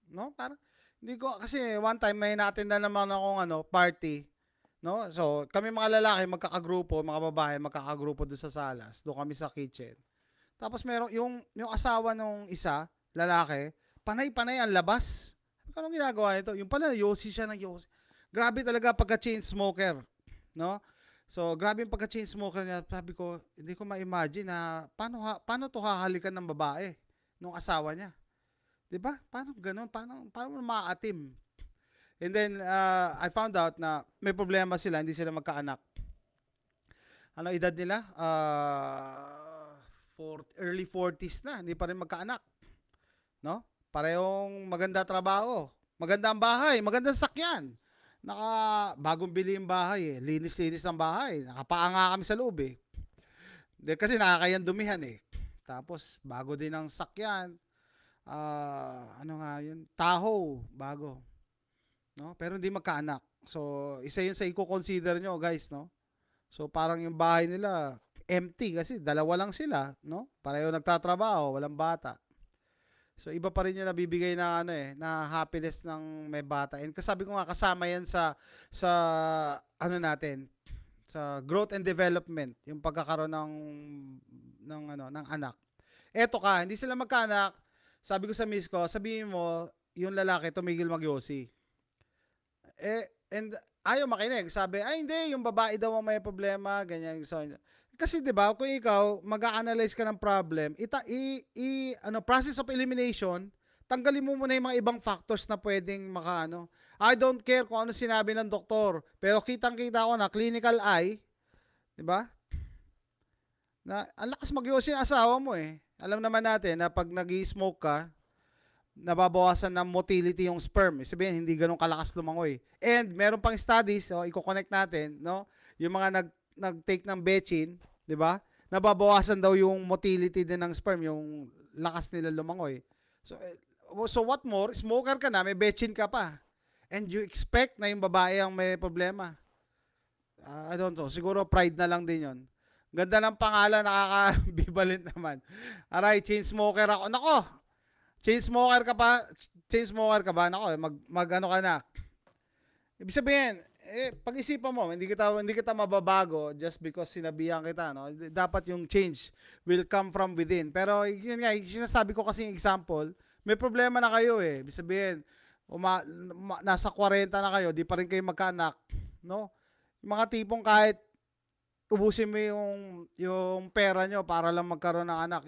No? Parang, hindi ko, kasi one time may na-attendan naman akong party. No? So, kami mga lalaki, magkakagrupo, mga babae, magkakagrupo doon sa salas. Doon kami sa kitchen. Tapos meron, yung asawa nung isa, lalaki, panay-panay ang labas. Anong ginagawa nito? Yung pala, yosi siya ng yosi. Grabe talaga pagka chain smoker. No? So, grabe yung pagka-chain smoker niya. Sabi ko, hindi ko ma-imagine na paano to hahalikan ng babae nung asawa niya. 'Di ba? Paano ganoon? Paano maatim? And then, I found out na may problema sila, hindi sila magkaanak. Ano edad nila? Early 40s na, hindi pa rin magkaanak. No? Parehong maganda trabaho. Maganda ang bahay, magandang sakyan. Bagong bili yung bahay eh. Linis-linis ng bahay. Nakapaanga kami sa loob eh. Kasi nakakayan dumihan eh. Tapos, bago din ang sakyan. Ano nga yun? Tahoe, bago. No? Pero hindi magkaanak. So, isa yun sa i-consider nyo guys, no? So, parang yung bahay nila empty kasi dalawa lang sila, no? Pareho nagtatrabaho, walang bata. So iba pa rin yung nabibigay na na happiness ng may bata. And kasabi ko nga kasama yan sa natin, sa growth and development, yung pagkakaroon ng anak. Eto ka, hindi sila magkaanak. Sabi ko sa miss ko, sabihin mo yung lalaki tumigil magyosi. And ayaw makinig. Sabi, ay hindi, yung babae daw ang may problema, ganyan. So, kasi 'di ba, kung ikaw mag-a-analyze ka ng problem, process of elimination, tanggalin mo muna yung mga ibang factors na pwedeng I don't care kung ano sinabi ng doktor, pero kitang-kita ko na clinical eye, 'di ba? Na ang lakas magyosi yung asawa mo eh. Alam naman natin na pag nag-i-smoke ka, nababawasan ng motility yung sperm. Sabihin, hindi ganun kalakas lumangoy. And meron pang studies, i-connect natin, no? Yung mga nag-take ng bechin, 'di ba? Nababawasan daw yung motility din ng sperm, yung lakas nila lumangoy. So what more, smoker ka na, may bechin ka pa. And you expect na yung babae ang may problema. I don't know, siguro pride na lang din 'yon. Ganda ng pangalan, nakakabibalent naman. Aray, chain smoker ako. Nako. Chain smoker ka ba? Nako, mag-ano ka na. Ibig sabihin, pag-isipan mo, hindi kita mababago just because sinabihan kita, no? Dapat yung change will come from within. Pero yun nga, sinasabi ko kasi yung example, may problema na kayo eh. Ibig sabihin, nasa 40 na kayo, di pa rin kayo magkaanak, no? Yung mga tipong kahit ubusin mo yung pera nyo para lang magkaroon ng anak.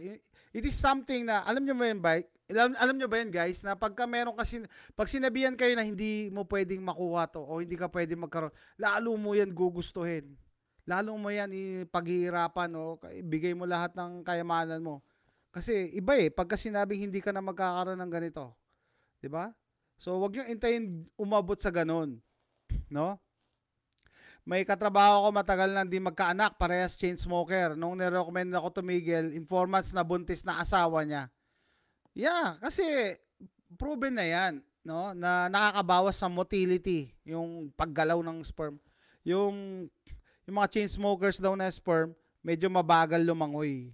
It is something na, alam nyo ba yun guys, na pag sinabihan kayo na hindi mo pwedeng makuha to o hindi ka pwedeng magkaroon, lalo mo yan gugustuhin. Lalo mo yan ipaghihirapan o ibigay mo lahat ng kayamanan mo. Kasi iba eh, pagka sinabing hindi ka na magkakaroon ng ganito. 'Di ba? So wag niyo intayin umabot sa ganun. No? May katrabaho ko matagal na hindi magkaanak, parehas chain smoker. Nung nirecommend ako tumigil, informants na buntis na asawa niya. Yeah, kasi proven na yan, no? Na nakakabawas sa motility, yung paggalaw ng sperm. Yung mga chain smokers daw na sperm, medyo mabagal lumangoy.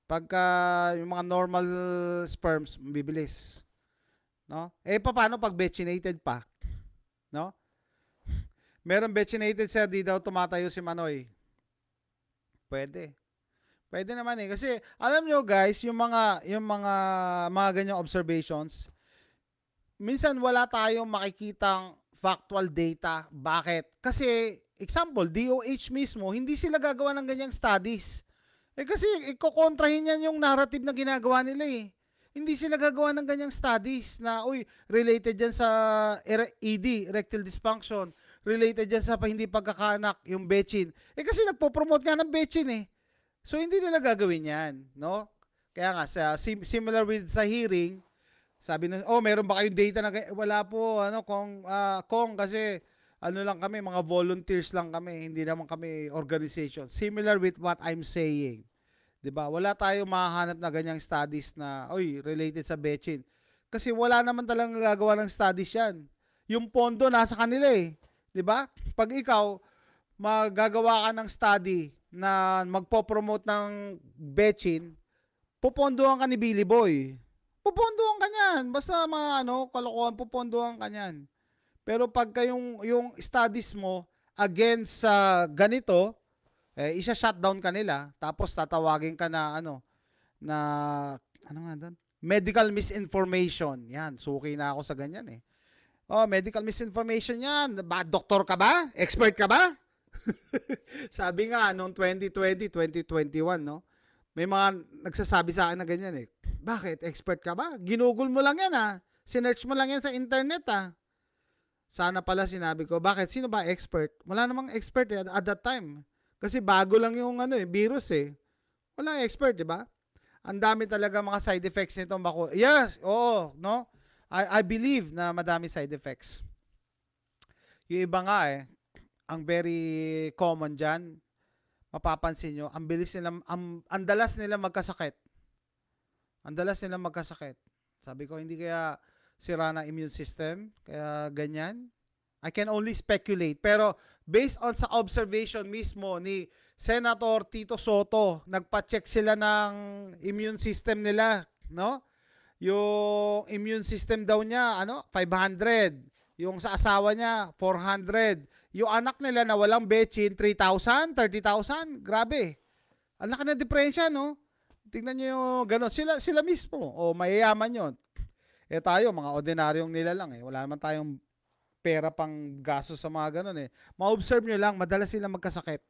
Pagka yung mga normal sperms, bibilis. No? Paano pag vaccinated pa? No? Meron vaccinated sir, di daw tumatayo si Manoy. Pwede. Pwede naman eh. Kasi, alam nyo guys, yung mga ganyang observations, minsan wala tayong makikitang factual data. Bakit? Kasi, example, DOH mismo, hindi sila gagawa ng ganyang studies. Kasi, ikokontrahin yan yung narrative na ginagawa nila eh. Hindi sila gagawa ng ganyang studies na, related yan sa ED, erectile dysfunction, related dyan sa hindi pagkakaanak, yung bechin. Kasi nagpo-promote nga ng bechin eh. So, hindi nila gagawin yan, no? Kaya nga, similar with sa hearing, sabi na, meron ba kayong data na, wala po, Kong, kasi, lang kami, mga volunteers lang kami, hindi naman kami organization. Similar with what I'm saying. 'Di ba? Wala tayong mahahanap na ganyang studies na, related sa bechin. Kasi wala naman talagang gagawa ng studies yan. Yung pondo, nasa kanila eh. 'Di ba? Pag ikaw magagawa ka ng study na magpo-promote ng betchin, pupondohan ka ni Billy Boy. Pupondohan ka niyan. Basta mga kalokohan, pupondohan ka niyan. Pero pagka yung studies mo against sa ganito, isa-shutdown ka nila, tapos tatawagin ka na na ano nga doon? Medical misinformation. Yan, suki na ako sa ganyan eh. Oh, medical misinformation yan. Doktor ka ba? Expert ka ba? Sabi nga, noong 2020, 2021, no? May mga nagsasabi sa akin na ganyan eh. Bakit? Expert ka ba? Ginugol mo lang yan Sinearch mo lang yan sa internet Sana pala sinabi ko, bakit? Sino ba expert? Wala namang expert at that time. Kasi bago lang yung virus Wala expert, di ba? Ang dami talaga mga side effects nitong bakuna. Yes, oo, no? I believe na madami side effects. Yung iba nga ang very common dyan, mapapansin nyo, ang dalas nila magkasakit. Ang dalas nila magkasakit. Sabi ko, hindi kaya sira na immune system, kaya ganyan. I can only speculate. Pero based on sa observation mismo ni Senator Tito Soto, nagpa-check sila ng immune system nila, no? Yung immune system daw niya, 500. Yung sa asawa niya, 400. Yung anak nila na walang betchin, 3,000, 30,000. Grabe. Ang laki na diferensya, no? Tingnan niyo yung gano'n. Sila mismo. O, mayayaman yun. Tayo, mga ordinaryong nila lang Wala naman tayong pera pang gasto sa mga gano'n Ma-observe nyo lang, madalas sila magkasakit.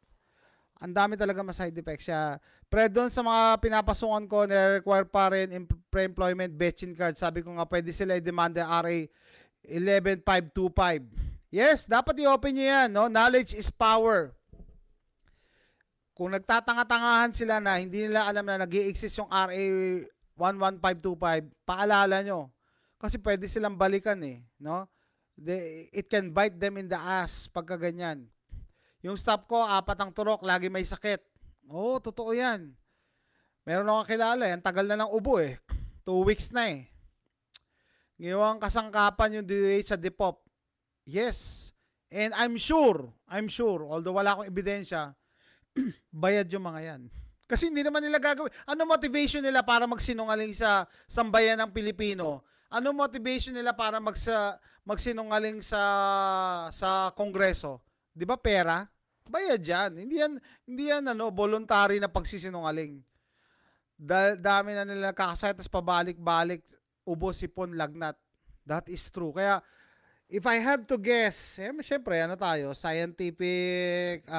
Ang dami talaga side effects siya. Pre, doon sa mga pinapasukan ko, na-require pa rin pre-employment betchin card. Sabi ko nga, pwede sila i-demanda RA 11525. Yes, dapat i-open nyo yan, no? Knowledge is power. Kung nagtatanga-tangahan sila na hindi nila alam na nag-i-exist yung RA 11525, paalala nyo. Kasi pwede silang balikan no? It can bite them in the ass pagka ganyan. Yung staff ko, 4 ang turok, lagi may sakit. Oo, totoo yan. Meron akong kilala, ang tagal na ng ubo 2 weeks na Ngayong kasangkapan yung DOH sa Depop. Yes. And I'm sure, although wala akong ebidensya, bayad yung mga yan. Kasi hindi naman nila gagawin. Ano motivation nila para magsinungaling sa sambayan ng Pilipino? Ano motivation nila para magsinungaling sa Kongreso? 'Di ba pera? Bayad yan. Hindi yan voluntary na pagsisinungaling. Dami na nila kakasaya, tapos pabalik-balik, ubo, sipon, lagnat. That is true. Kaya, if I have to guess, syempre, tayo, scientific,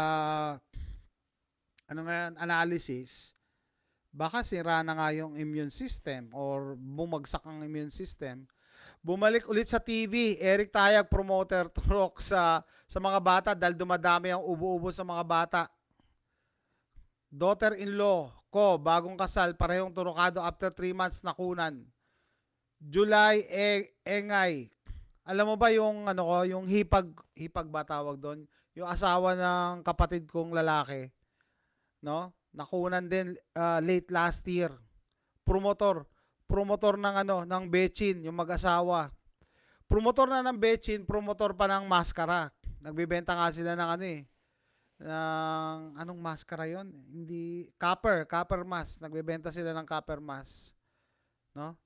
analysis, baka sira na nga yung immune system or bumagsak ang immune system. Bumalik ulit sa TV, Eric Tayag, promoter, turok sa mga bata dahil dumadami ang ubo-ubo sa mga bata. Daughter-in-law ko, bagong kasal, parehong turokado after 3 months nakunan. July, Engay. Alam mo ba yung yung hipag ba tawag doon? Yung asawa ng kapatid kong lalaki, no? Nakunan din late last year. Promotor ng betchin, yung mag-asawa. Promotor na ng betchin, promotor pa ng maskara. Nagbebenta nga sila ng ng anong maskara yon? Hindi, copper mask. Nagbebenta sila ng copper mask. No?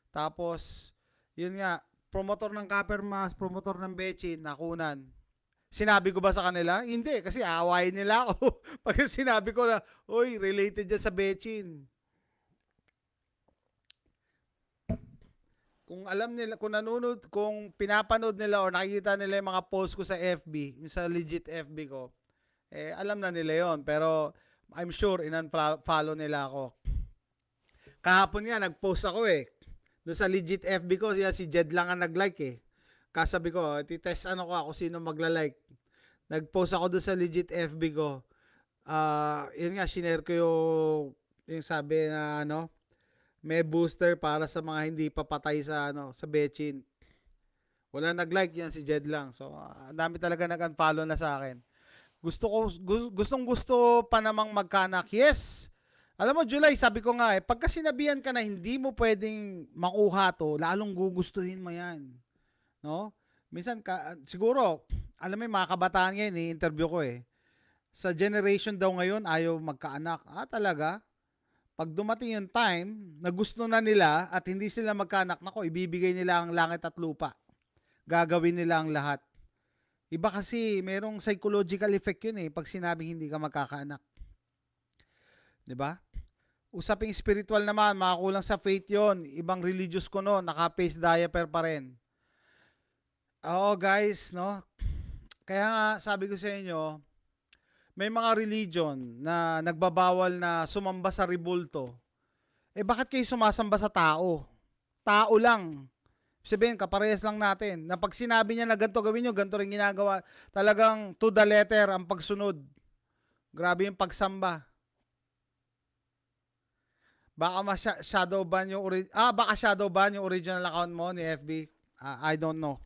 Tapos, yun nga, promotor ng copper mask, promotor ng betchin, nakunan. Sinabi ko ba sa kanila? Hindi, kasi aawayin nila ako. Pag sinabi ko na, oy, related dyan sa betchin. Kung alam nila, kung pinapanood nila o nakikita nila yung mga post ko sa FB, yung sa legit FB ko, alam na nila yon. Pero I'm sure in-unfollow nila ako. Kahapon nga, nag-post ako doon sa legit FB ko, si Jed lang ang nag-like Kasabi ko, titest ako sino magla-like. Nag-post ako doon sa legit FB ko. Yun nga, shinare ko yung sabi na may booster para sa mga hindi papatay sa betchin. Wala nag-like, yan si Jed lang. So, ang dami talaga nag-unfollow na sa akin. Gustong-gusto pa namang magkanak. Yes! Alam mo, July, sabi ko nga pagka sinabihan ka na hindi mo pwedeng makuha to, lalong gugustuhin mo yan. No? Minsan, siguro, alam mo yung mga kabataan ngayon, interview ko Sa generation daw ngayon, ayaw magkaanak. Ah, talaga? Pag dumating yung time na gusto na nila at hindi sila magkaanak, nako, ibibigay nila ang langit at lupa. Gagawin nila ang lahat. Iba kasi, merong psychological effect yun eh, pag sinabing hindi ka magkakaanak. 'Di ba? Usaping spiritual naman, makakulang sa faith yon. Ibang religious ko no, naka-face diaper pa rin. Oo guys, no? Kaya nga, sabi ko sa inyo, may mga religion na nagbabawal na sumamba sa rebulto. Eh bakit kayo sumasamba sa tao? Tao lang. Sabihin, kaparehas lang natin. Na pag sinabi niya na ganito gawin nyo, ganito rin ginagawa. Talagang to the letter ang pagsunod. Grabe yung pagsamba. Baka shadow ban yung baka shadow ban yung original account mo ni FB. I don't know.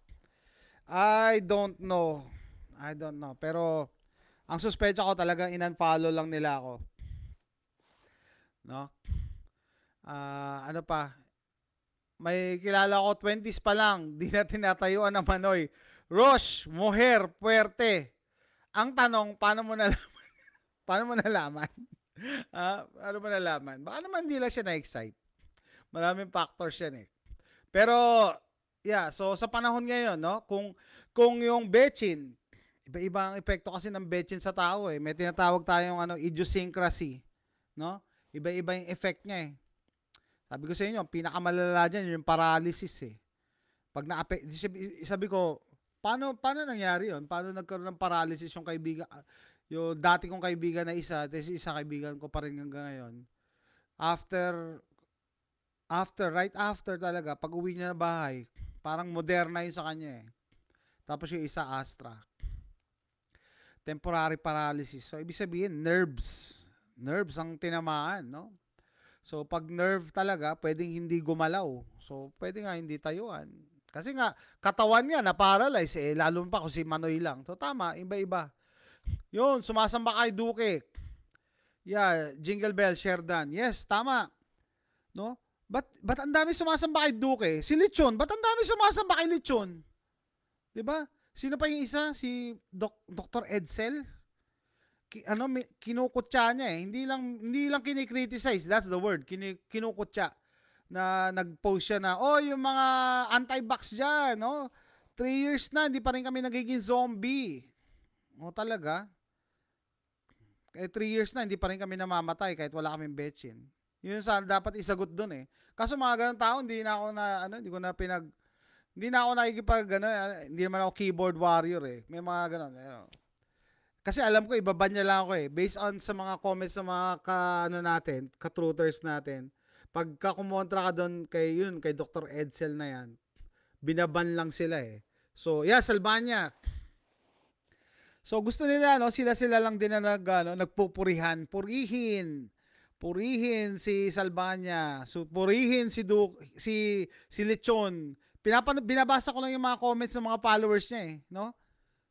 I don't know. Pero ang suspecha ko talaga in-unfollow lang nila ako. No? Ano pa? May kilala ko 20s pa lang, di na tinatayuan ng Manoy. Rosh, mujer, puwerte. Ang tanong, paano mo nalaman? Paano mo nalaman? Ano mo nalaman? Baka naman hindi lang siya na-excite. Maraming factors yan eh. Pero, yeah, so sa panahon ngayon, no, kung yung betchin, iba-iba ang epekto kasi ng betchin sa tao eh. May tinatawag tayong idiosyncrasy, no? Iba-iba yung effect niya eh. Sabi ko sa inyo, pinakamalala dyan yung paralysis eh. Pag sabi ko, paano nangyari yun? Paano nagkaroon ng paralysis yung kaibigan, yung dati kong kaibigan na isa, tapos isa kaibigan ko pa rin hanggang ngayon. Right after talaga, pag uwi niya na bahay, parang moderna yun sa kanya eh. Tapos yung isa Astra. Temporary paralysis. So, ibig sabihin, nerves. Nerves ang tinamaan, no? So, pag nerve talaga, pwedeng hindi gumalaw. So, pwede nga hindi tayuan. Kasi nga, katawan niya na-paralyze eh, lalo pa kung si Manoy lang. So, tama, iba-iba. Yun, sumasamba kay Duque. Yeah, Jingle Bell, Sherdan. Yes, tama. No? Ba't ang dami sumasamba kay Duque? Si Lechon, ba't ang dami sumasamba kay Lechon? 'Di ba? Sino pa yung isa? Si Dr. Edsel? Kinukutya niya eh. Hindi lang kinikriticize, that's the word. Kinukutya na nag-post siya na, yung mga anti-vax dyan, no? 3 years na, hindi pa rin kami nagiging zombie. Talaga? 3 years na, hindi pa rin kami namamatay kahit wala kaming betchin. Yun sa dapat isagot dun eh. Kaso mga ganun tao, hindi na ako nakikipag, hindi naman ako keyboard warrior eh. May mga ganun, Kasi alam ko, ibaban niya lang ako eh. Based on sa mga comments sa mga ka-truthers natin, pagka kumontra ka doon kay Dr. Edsel na yan, binaban lang sila eh. So, yeah, Salbanya. So, gusto nila, sila lang din na nagpupurihan. Purihin si Salbanya. So, purihin si Lechon. Binabasa ko lang yung mga comments ng mga followers niya eh, no?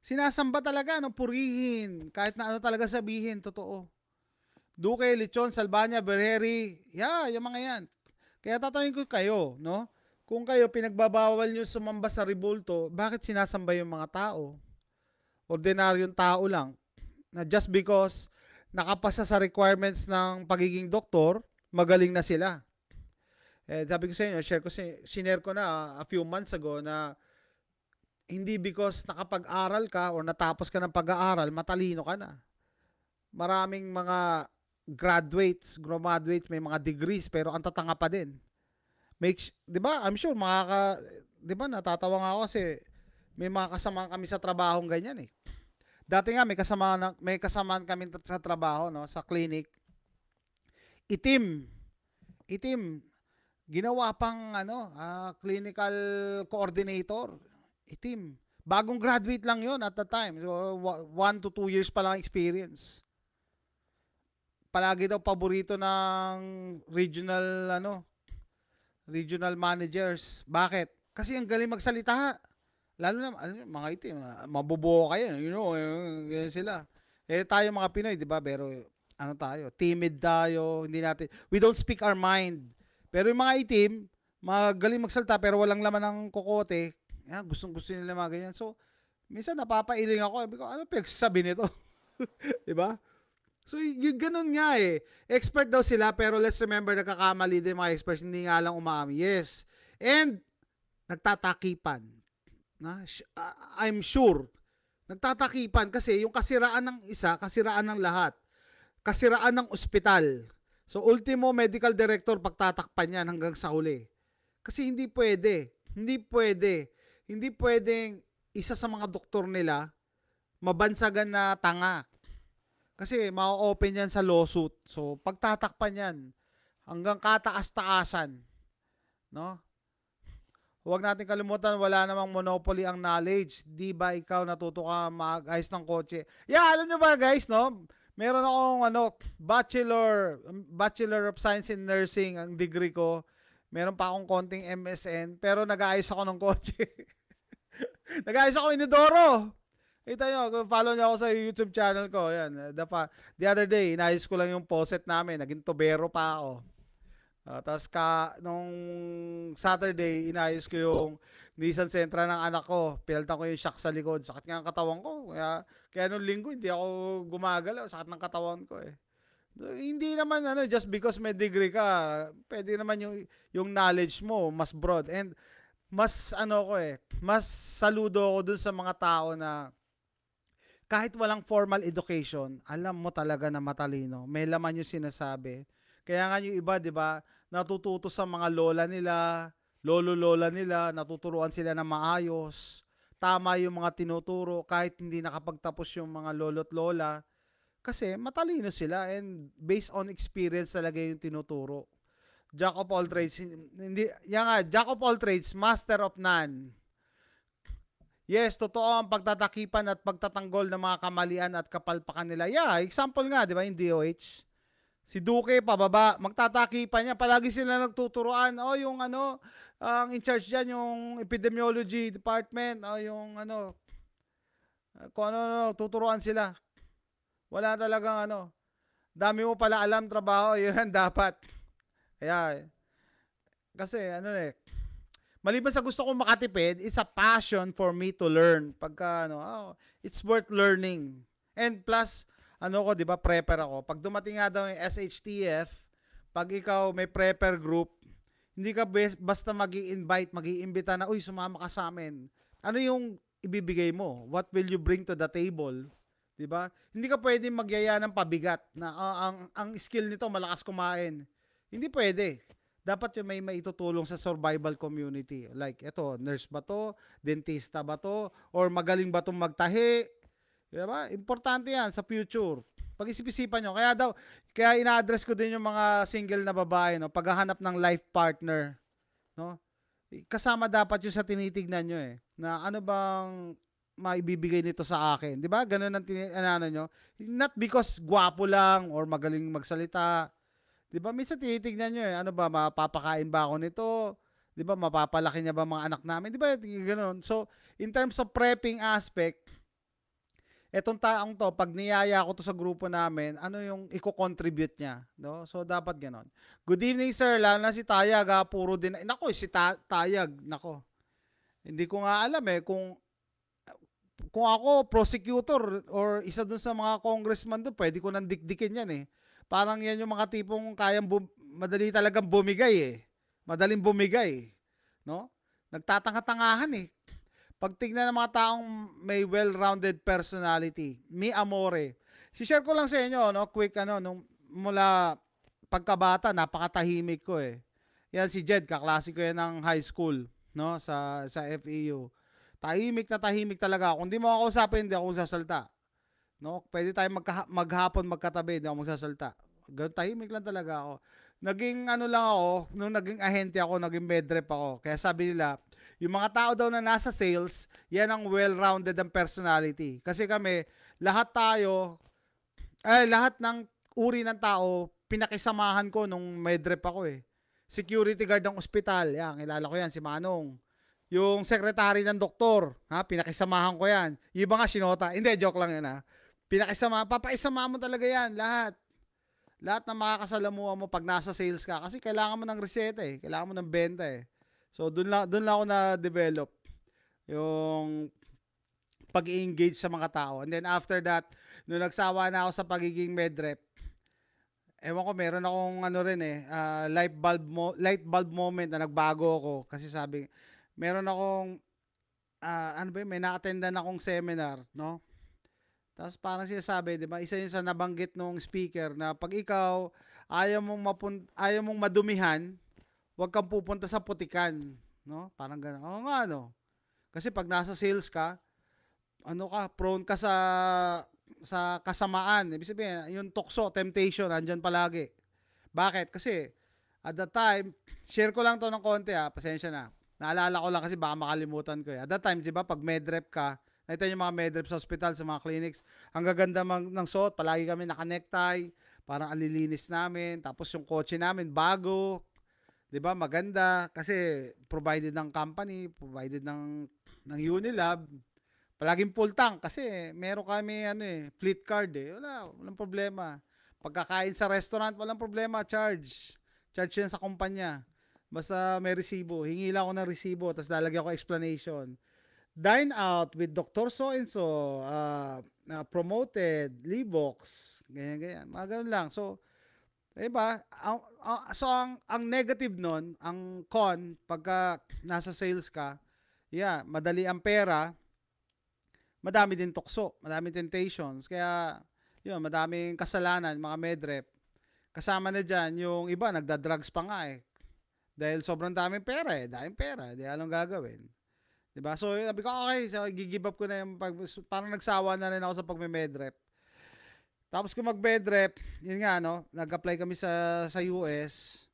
Sinasamba talaga, purihin. Kahit na talaga sabihin, totoo. Duque, Lechon, Salbanya, Berheri, yung mga yan. Kaya tatanungin ko kayo, no? Kung kayo pinagbabawal nyo sumamba sa rebulto, bakit sinasamba yung mga tao? Ordinaryong tao lang. Na just because nakapasa sa requirements ng pagiging doktor, magaling na sila. Sabi ko sa inyo, share ko na a few months ago na hindi because nakapag-aral ka or natapos ka ng pag-aaral, matalino ka na. Maraming mga graduates, may mga degrees, pero ang tatanga pa din. Di ba? I'm sure, di ba, natatawa nga ako kasi may mga kasama kami sa trabahong ganyan eh. Dati nga, may kasamaan kami sa trabaho, no, sa clinic. Itim. Ginawa pang, clinical coordinator. Itim. Bagong graduate lang yon at the time. So, 1 to 2 years pa lang experience. Palagi daw paborito ng regional managers. Bakit? Kasi ang galing magsalita. Lalo na, mga itim, mabubuo kayo. Ganyan sila. Tayo mga Pinoy, di ba? Pero, tayo? Timid tayo. We don't speak our mind. Pero yung mga itim, magaling magsalita pero walang laman ng kokote. Gustong-gusto nila mga ganyan. So, minsan napapailing ako. Sabi ko, ano pinagsasabi nito? Diba? So, yung ganun nga eh. Expert daw sila, pero let's remember, nagkakamali din mga experts, hindi nga lang umami. Yes. And, nagtatakipan. I'm sure, nagtatakipan kasi yung kasiraan ng isa, kasiraan ng lahat. Kasiraan ng ospital. So, ultimo medical director, pagtatakpan yan hanggang sa huli. Kasi hindi pwede. Hindi pwede. Hindi pwedeng isa sa mga doktor nila mabansagan na tanga. Kasi ma-open yan sa lawsuit. So, pagtatakpan yan hanggang kataas-taasan. No? Huwag natin kalimutan, wala namang monopoly ang knowledge. Di ba ikaw natuto ka mag-ayos ng kotse? Yeah, alam nyo ba guys, no? Meron akong Bachelor of Science in Nursing ang degree ko. Meron pa akong konting MSN, pero nag-aayos ako ng kotse. Nag-aayos ako inidoro. Kita nyo, follow nyo ako sa YouTube channel ko. Yan. The other day, inayos ko lang yung faucet namin. Naging tubero pa ako. Tapos nung Saturday, inayos ko yung Nissan Sentra ng anak ko. Pinaltan ko yung shock sa likod. Sakit nga ang katawan ko. Kaya nung linggo, hindi ako gumagalaw. Sakit ng katawan ko eh. Hindi naman just because may degree ka, pwede naman yung knowledge mo mas broad. And mas mas saludo ako dun sa mga tao na kahit walang formal education, alam mo talaga na matalino. May laman yung sinasabi. Kaya nga yung iba, di ba, natututo sa mga lola nila, lolo-lola nila, natuturuan sila na maayos. Tama yung mga tinuturo kahit hindi nakapagtapos yung mga lolo't lola. Kasi matalino sila and based on experience talaga yung tinuturo. Jack of all trades, Jack of all trades, master of none. Yes, totoo ang pagtatakipan at pagtatanggol ng mga kamalian at kapalpakan nila. Yeah, example nga, di ba, yung DOH. Si Duque, pababa, magtatakipan niya. Palagi sila nagtuturuan. Yung ang in charge dyan, yung epidemiology department. Yung kung tuturuan sila. Wala talagang dami mo pala alam, trabaho, yun ang dapat. Kaya, kasi maliban sa gusto kong makatipid, it's a passion for me to learn. Pagka it's worth learning. And plus, di ba, prepper ako. Pag dumating nga daw yung SHTF, pag ikaw may prepper group, hindi ka basta mag-iimbita na, uy, sumama ka sa amin. Ano yung ibibigay mo? What will you bring to the table? Di ba? Hindi ka pwedeng magyaya ng pabigat na ang skill nito malakas kumain. Hindi pwede. Dapat yung may maitutulong sa survival community. Like, nurse ba to? Dentista ba to? Or magaling ba itong magtahi? Diba? Importante yan sa future. Pag-isip-isipan nyo. Kaya ina-address ko din yung mga single na babae, paghahanap ng life partner. No? Kasama dapat yung sa tinitignan nyo na ano bang maibibigay nito sa akin. Diba? Ganun ang nyo. Not because gwapo lang or magaling magsalita. Diba? Minsan tinitignan nyo ano ba, mapapakain ba ako nito? Diba? Mapapalaki niya ba mga anak namin? Diba? Ganun. So, in terms of prepping aspect, etong taong to, pag niyaya ko to sa grupo namin, ano yung i-contribute niya? No? So, dapat ganon. Good evening, sir. Lalo na si Tayag, puro din. Nako, si Tayag, nako. Hindi ko nga alam kung ako, prosecutor, or isa dun sa mga congressman doon, pwede ko nang dikdikin yan Parang yan yung mga tipong madali talagang bumigay Madaling bumigay. No? Nagtatanga-tangahan Pag tignan ng mga taong may well-rounded personality, mi amore. Si-share ko lang sa inyo, quick nung mula pagkabata, napakatahimik ko Yan si Jed, kaklase ko yan ng high school, sa FEU. Tahimik talaga ako. Kung di mo ako usapin, hindi ako sasalta. Pwede tayong maghapon magkatabi, hindi ako magsasalta. Ganun, tahimik lang talaga ako. Naging lang ako, nung naging ahente ako, naging medrep ako. Kaya sabi nila, yung mga tao daw na nasa sales, yan ang well-rounded ang personality. Kasi kami, lahat ng uri ng tao, pinakisamahan ko nung medrep ako Security guard ng ospital, yan, kilala ko yan, si Manong. Yung secretary ng doktor, pinakisamahan ko yan. Yung iba nga sinota, hindi, joke lang yan papaisama mo talaga yan, lahat. Lahat na makakasalamuha mo pag nasa sales ka. Kasi kailangan mo ng reseta kailangan mo ng benta So, dun lang ako na-develop yung pag-engage sa mga tao. And then after that, Nung nagsawa na ako sa pagiging medrep, ewan ko, meron akong ano rin light bulb moment na nagbago ako. Kasi sabi, meron akong, ano ba yun, may na-attendan akong seminar, no? Tapos parang sinasabi, di ba, isa yun sa nabanggit nung speaker na pag ikaw ayaw mong madumihan, huwag kang pupunta sa putikan, no? Parang gano'n. Oo nga, no? Kasi pag nasa sales ka, ano ka, prone ka sa kasamaan. Ibig sabihin, yung tukso, temptation, andyan palagi. Bakit? Kasi at that time, share ko lang to ng konti pasensya na. Naalala ko lang kasi baka makalimutan ko. At that time, di ba, pag medrep ka, nakita yung mga medrep sa hospital, sa mga clinics, ang gaganda ng suot, palagi kami naka-necktie, parang alilinis namin, tapos yung kotse namin, bago, di ba, maganda, kasi provided ng company, provided ng Unilab, palaging full tank kasi meron kami fleet card walang problema. Pagkakain sa restaurant, walang problema, charge. Charge yan sa kumpanya. Basta may resibo. Hingi lang ako ng resibo, tapos lalagyan ko explanation. Dine out with Dr. So-and-so, promoted, Libox, ganyan. Mga ganun lang. So, diba? Ang negative nun, ang con, pagka nasa sales ka, madali ang pera, madami din tukso, madami temptations. Kaya, yun, madaming kasalanan, mga medrep. Kasama na dyan, yung iba, nagda-drugs pa nga Dahil sobrang daming pera di anong gagawin. Diba? So, sabi ko, okay, so, gigive up ko na yung parang nagsawa na rin ako sa pagme-medrep. Tapos kung mag-medrep, yun nga, nag-apply kami sa US.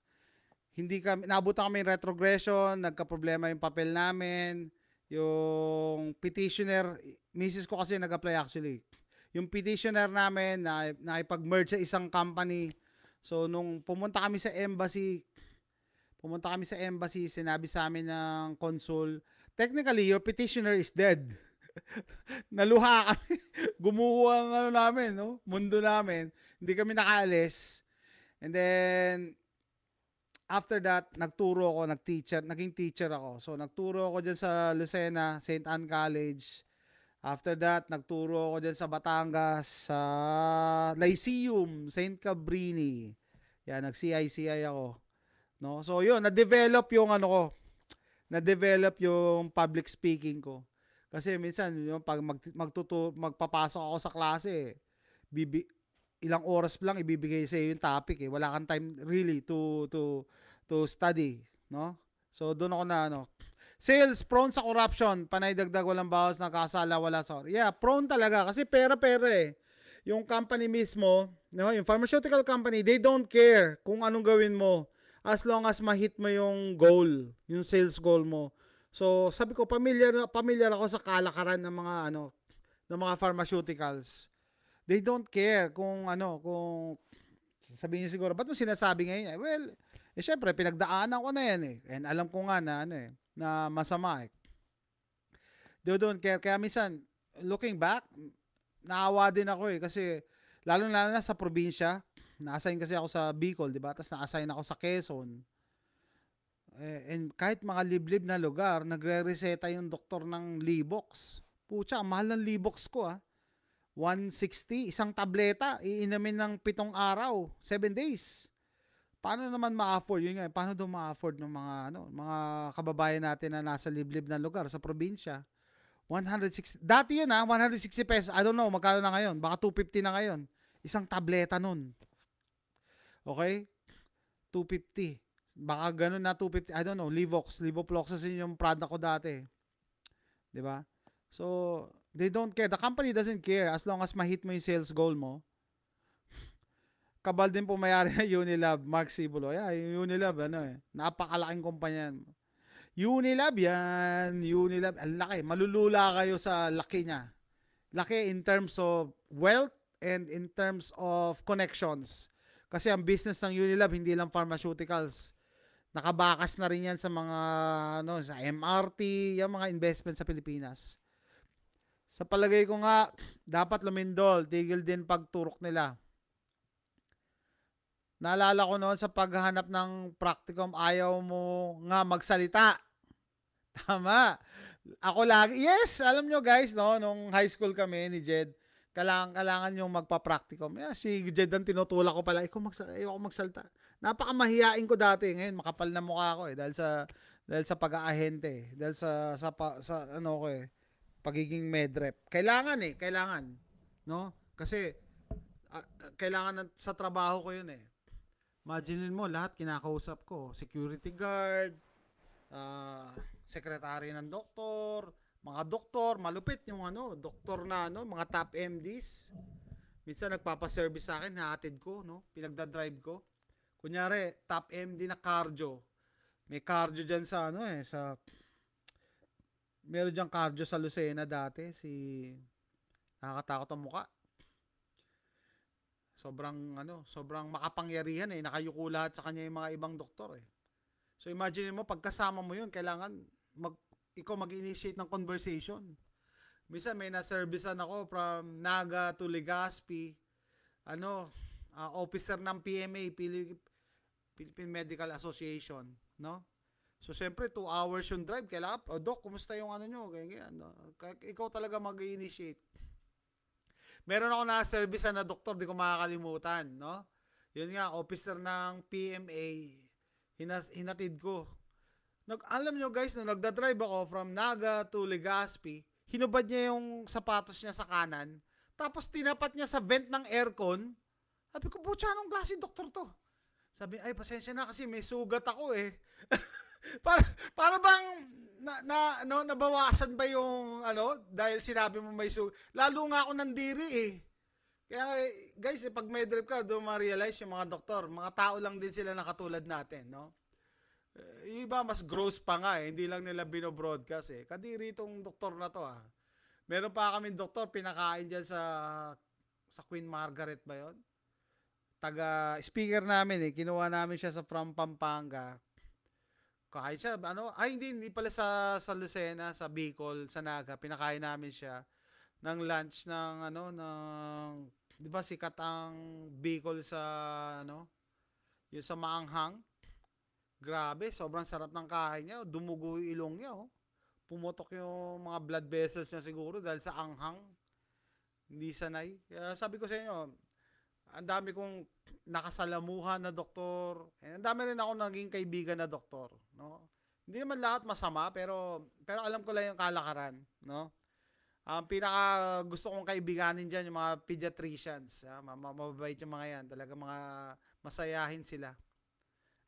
Naabutan kami retrogression, nagka-problema yung papel namin, yung petitioner, misis ko kasi nag-apply actually. Yung petitioner namin na ipag-merge sa isang company. So nung pumunta kami sa embassy, sinabi sa amin ng consul, technically your petitioner is dead. Naluha kami. Gumuho ang namin, mundo namin. Hindi kami nakaalis. And then after that, naging teacher ako. So, nagturo ako dyan sa Lucena, St. Anne College. After that, nagturo ako dyan sa Batangas, sa Lyceum, St. Cabrini. Yan, nag-CI ako. No? So, yun, na-develop yung public speaking ko. Kasi minsan, yung pag magpapasok ako sa klase, ilang oras lang ibibigay sa iyo yung topic Wala kang time really to study, no? So doon ako na Sales prone sa corruption, panay dagdag walang bawas, nakasala wala sa. Yeah, prone talaga kasi pera Yung company mismo, yung pharmaceutical company, they don't care kung anong gawin mo as long as ma-hit mo yung goal, yung sales goal mo. So, sabi ko familiar ako sa kalakaran ng mga pharmaceuticals. They don't care kung sabihin niyo siguro, ba't mo sinasabi ngayon? Well, syempre, pinagdaanan ko na yan And alam ko nga na na masama They don't care. Kaya minsan, looking back, naawa din ako kasi lalo na sa probinsya, na-assign kasi ako sa Bicol, di ba? Tapos na-assign ako sa Quezon. And kahit mga liblib na lugar, nagre-reseta yung doktor ng Libox. Pucha, mahal ng Libox ko 160, isang tableta, iinamin ng 7 araw, 7 days. Paano naman ma-afford yun nga? Paano daw ma-afford ng mga kababayan natin na nasa liblib na lugar sa probinsya? 160. Dati yun 160 pesos. I don't know, magkano na ngayon? Baka 250 na ngayon. Isang tableta nun. Okay? 250. Baka ganun na 250. I don't know, Levofloxacin yung product ko dati. 'Di ba? So, they don't care. The company doesn't care as long as ma-hit mo yung sales goal mo. Kabal din po may-ari ng Unilab, Mark Sibulo. Yung Unilab, napakalaking kumpanya. Unilab yan. Unilab, ang laki. Malulula kayo sa laki niya. Laki in terms of wealth and in terms of connections. Kasi ang business ng Unilab, hindi lang pharmaceuticals. Nakabakas na rin yan sa mga sa MRT, yung mga investment sa Pilipinas. Sa palagay ko nga, dapat lumindol, tigil din pagturok nila. Naalala ko noon sa paghahanap ng practicum, ayaw mo nga magsalita. Tama. Ako lagi, yes, alam nyo guys, nung high school kami ni Jed, Kailangan yung magpa-practicum. Si Jedan tinutulak ko pala, ayoko magsalta. Napakamahiyain ko dati. Ngayon, makapal na mukha ko dahil sa pag-aahente. Dahil sa ano ko pagiging medrep. Kailangan. No? Kasi, kailangan sa trabaho ko yun eh. Imagine mo, lahat kinakausap ko. Security guard, sekretary ng doktor, mga doktor, malupit yung doktor na mga top MDs. Minsan nagpapa-service sa akin, hahatid ko, pinagda-drive ko. Kunyari, top MD na cardio. May cardio diyan sa meron diyang cardio sa Lucena dati, nakakatakot ang muka. Sobrang makapangyarihan eh, nakayuko lahat sa kanya yung mga ibang doktor eh. So imagine mo, pagkasama mo yun, kailangan ikaw mag-initiate ng conversation. Minsan may na-servicean ako from Naga to Legazpi, officer ng PMA, Philippine Medical Association, no? So syempre 2 hours yung drive, kailangan, Doc, kumusta yung nyo? Ganyan. Ikaw talaga mag-initiate. Meron ako na-servicean na doktor, di ko makakalimutan, no? Yun nga, officer ng PMA, hinatid ko. Alam nyo guys, nung nagda-drive ako from Naga to Legazpi, hinubad niya yung sapatos niya sa kanan, tapos tinapat niya sa vent ng aircon. Sabi ko, butya, anong klase doktor to? Sabi, ay, pasensya na kasi may sugat ako eh. para bang nabawasan ba yung dahil sinabi mo may sugat. Lalo nga ako nandiri eh. Kaya guys, pag may drip ka, doon ma-realize yung mga doktor, mga tao lang din sila na katulad natin, no? Iba mas gross pa nga eh, hindi lang nila binobroadcast eh. Kadiri itong doktor na to ah. Meron pa kami doktor, pinakain dyan sa Queen Margaret ba yon? Speaker namin eh, kinuha namin siya from Pampanga. Kain siya, hindi pala sa Lucena, sa Bicol, sa Naga, pinakain namin siya ng lunch ng di ba sikat ang Bicol sa yung sa maanghang. Grabe, sobrang sarap ng kain niya, dumugo yung ilong niya, Pumutok yung mga blood vessels niya siguro dahil sa anghang. Hindi sanay. Kaya sabi ko sa inyo, ang dami kong nakasalamuhan na doktor. Ang dami rin ako naging kaibigan na doktor, no? Hindi naman lahat masama, pero alam ko lang yung kalakaran, no? Ang pinaka gusto kong kaibiganin diyan yung mga pediatricians, mababait yung mga yan, talaga mga masayahin sila.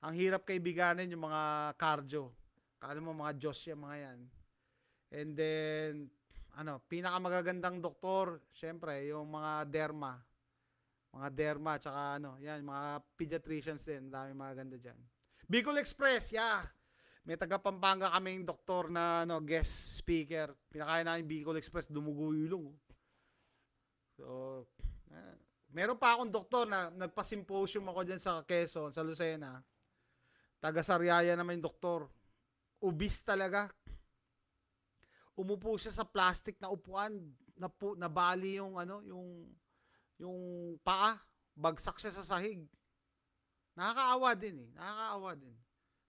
Ang hirap kaibiganin yung mga cardio. Kala mo mga Diyos yung mga yan. And then pinaka magagandang doktor, syempre yung mga derma, tsaka yan, mga pediatricians din, dami magaganda dyan. Bicol Express, yeah. May taga Pampanga kaming doktor na guest speaker. Pinakain namin Bicol Express, dumugo ilong. So, meron pa akong doktor na nagpa-symposium ako dyan sa Quezon, sa Lucena. Taga Sariaya naman yung doktor. Ubis talaga. Umupo siya sa plastic na upuan, nabali yung yung paa, bagsak siya sa sahig. Nakakaawa din.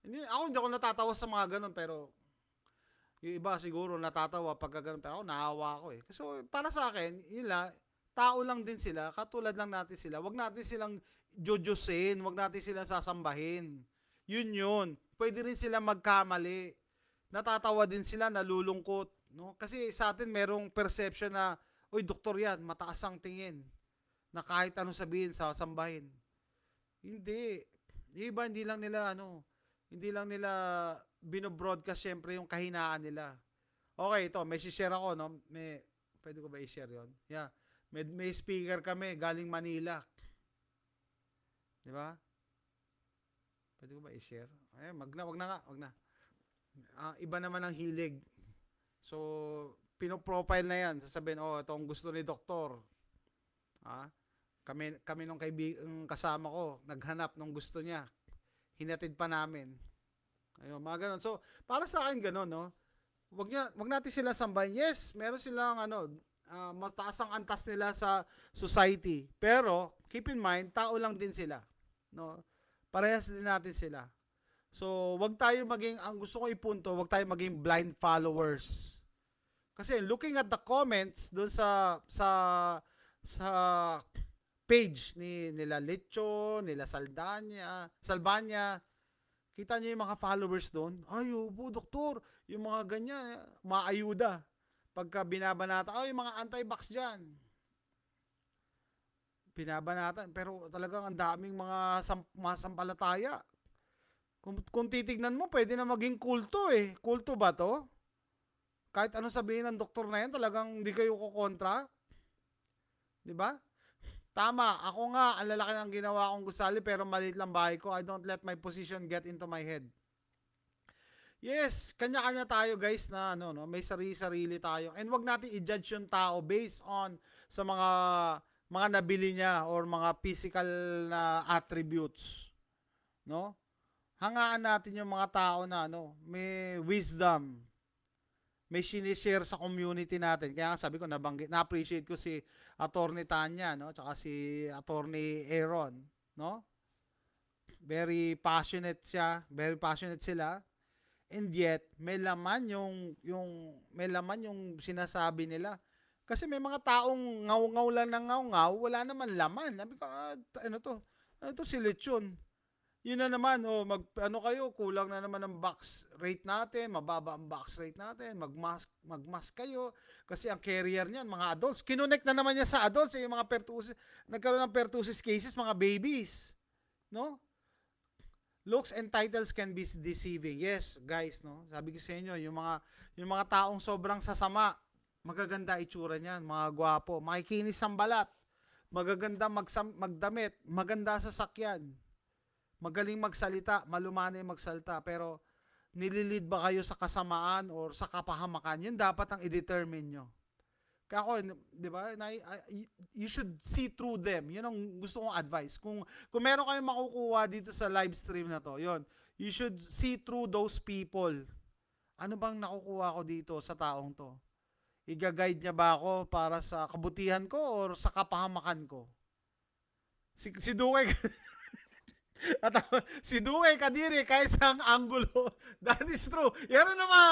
Hindi ako natatawa sa mga ganun, pero yung iba siguro natatawa pag ganun, pero ako naawa ako eh. Kasi para sa akin, yun lang, tao lang din sila, katulad lang natin sila. Wag natin silang jojosin, wag natin silang sasambahin. Yun. Pwede rin sila magkamali. Natatawa din sila, nalulungkot, no? Kasi sa atin merong perception na, oy, doktor yan, mataas ang tingin. Na kahit anong sabihin, sasambahin. Hindi. Iba, hindi lang nila binobroadcast syempre yung kahinaan nila. Okay, ito, may share ako, no? Pwede ko ba i-share yon? Yeah. May speaker kami, galing Manila. Di ba? Pwede ko ba i-share? Wag na. Iba naman ang hilig. So, pinoprofile na yan. Sasabihin, ito ang gusto ni doktor. Kami nung kasama ko, naghanap nung gusto niya. Hinatid pa namin. Ayun, mga ganun. So, para sa akin ganun, no? Wag natin sila sambahin. Yes, meron silang mataas ang antas nila sa society. Pero, keep in mind, tao lang din sila. No? Parehas din natin sila. So, ang gusto ko ipunto, wag tayo maging blind followers. Kasi looking at the comments doon sa sa page nila Lecho, nila Salbanya. Kita niyo yung mga followers doon. Ay, upo, doktor. Yung mga ganyan, maayuda. Pagka binabanata, ay, yung mga anti-vax dyan. Binabanatan. Pero talagang ang daming mga sampalataya. Kung titignan mo, pwede na maging kulto eh. Kulto ba to? Kahit anong sabihin ng doktor na yan, talagang hindi kayo kukontra. Diba? Tama, ako nga, ang lalaki ng ginawa kong gusali pero maliit lang bahay ko. I don't let my position get into my head. Yes, kanya-kanya tayo guys na may sarili-sarili tayo. And wag natin i-judge yung tao based on sa mga nabili niya or mga physical na attributes. No? Hangaan natin yung mga tao na may wisdom, may sinishare sa community natin. Kaya sabi ko, na-appreciate ko si Attorney Tanya, no? Tsaka si Attorney Aaron, no? Very passionate sila. And yet, may laman yung sinasabi nila. Kasi may mga taong ngaw-ngaw lang ng ngaw-ngaw, wala naman laman. Sabi ko, ano to si Lechon. Yun na naman, kayo, kulang na naman ang box rate natin, mababa ang box rate natin, magmask kayo, kasi ang carrier niyan, mga adults, kinonect na naman niya sa adults, yung mga pertussis, nagkaroon ng pertussis cases, mga babies, no? Looks and titles can be deceiving. Yes, guys, no? Sabi ko sa inyo, yung mga taong sobrang sasama, magaganda itsura niyan, mga gwapo, makikinis ang balat, magaganda magdamit, maganda sa sakyan, magaling magsalita, malumanay magsalita, pero nililid ba kayo sa kasamaan or sa kapahamakan? Yun dapat ang i-determine nyo. Kaya ako, di ba, you should see through them. Yun ang gusto kong advice. Kung meron kayong makukuha dito sa live stream na to, yun, you should see through those people. Ano bang nakukuha ko dito sa taong to? Iga-guide niya ba ako para sa kabutihan ko or sa kapahamakan ko? Si Duque at si Duque Kadiri kahit sa anggulo. That is true. Yan na mga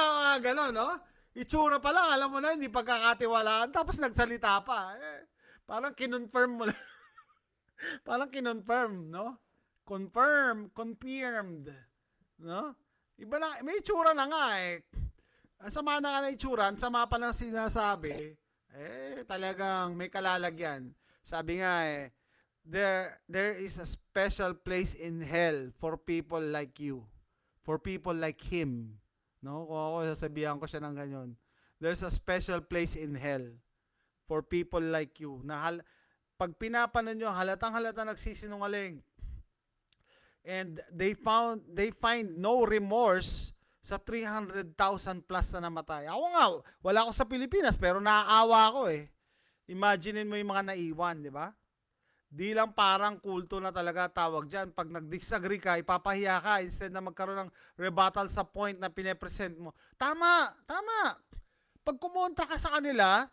gano'n, no? Itsura pa lang, alam mo na, hindi pagkakatiwalaan. Tapos nagsalita pa. Parang kinonfirm mo lang. Parang kinonfirm, no? Confirmed. No? Iba na, may itsura na nga eh. Ang sama na nga na itsura, ang sama pa ng sinasabi, talagang may kalalagyan. Sabi nga there is a special place in hell for people like you. For people like him. No? Kung ako sasabihan ko siya ng ganyan. There's a special place in hell for people like you. Pag pinapanan nyo, halatang-halata nagsisinungaling. And they find no remorse sa 300,000 plus na namatay. Ako nga, wala ako sa Pilipinas pero naaawa ako eh. Imaginin mo yung mga naiwan, di ba? Di lang parang kulto na talaga tawag dyan. Pag nag-disagree ka, ipapahiya ka instead na magkaroon ng rebuttal sa point na pinepresent mo. Tama! Pag kumontra ka sa kanila,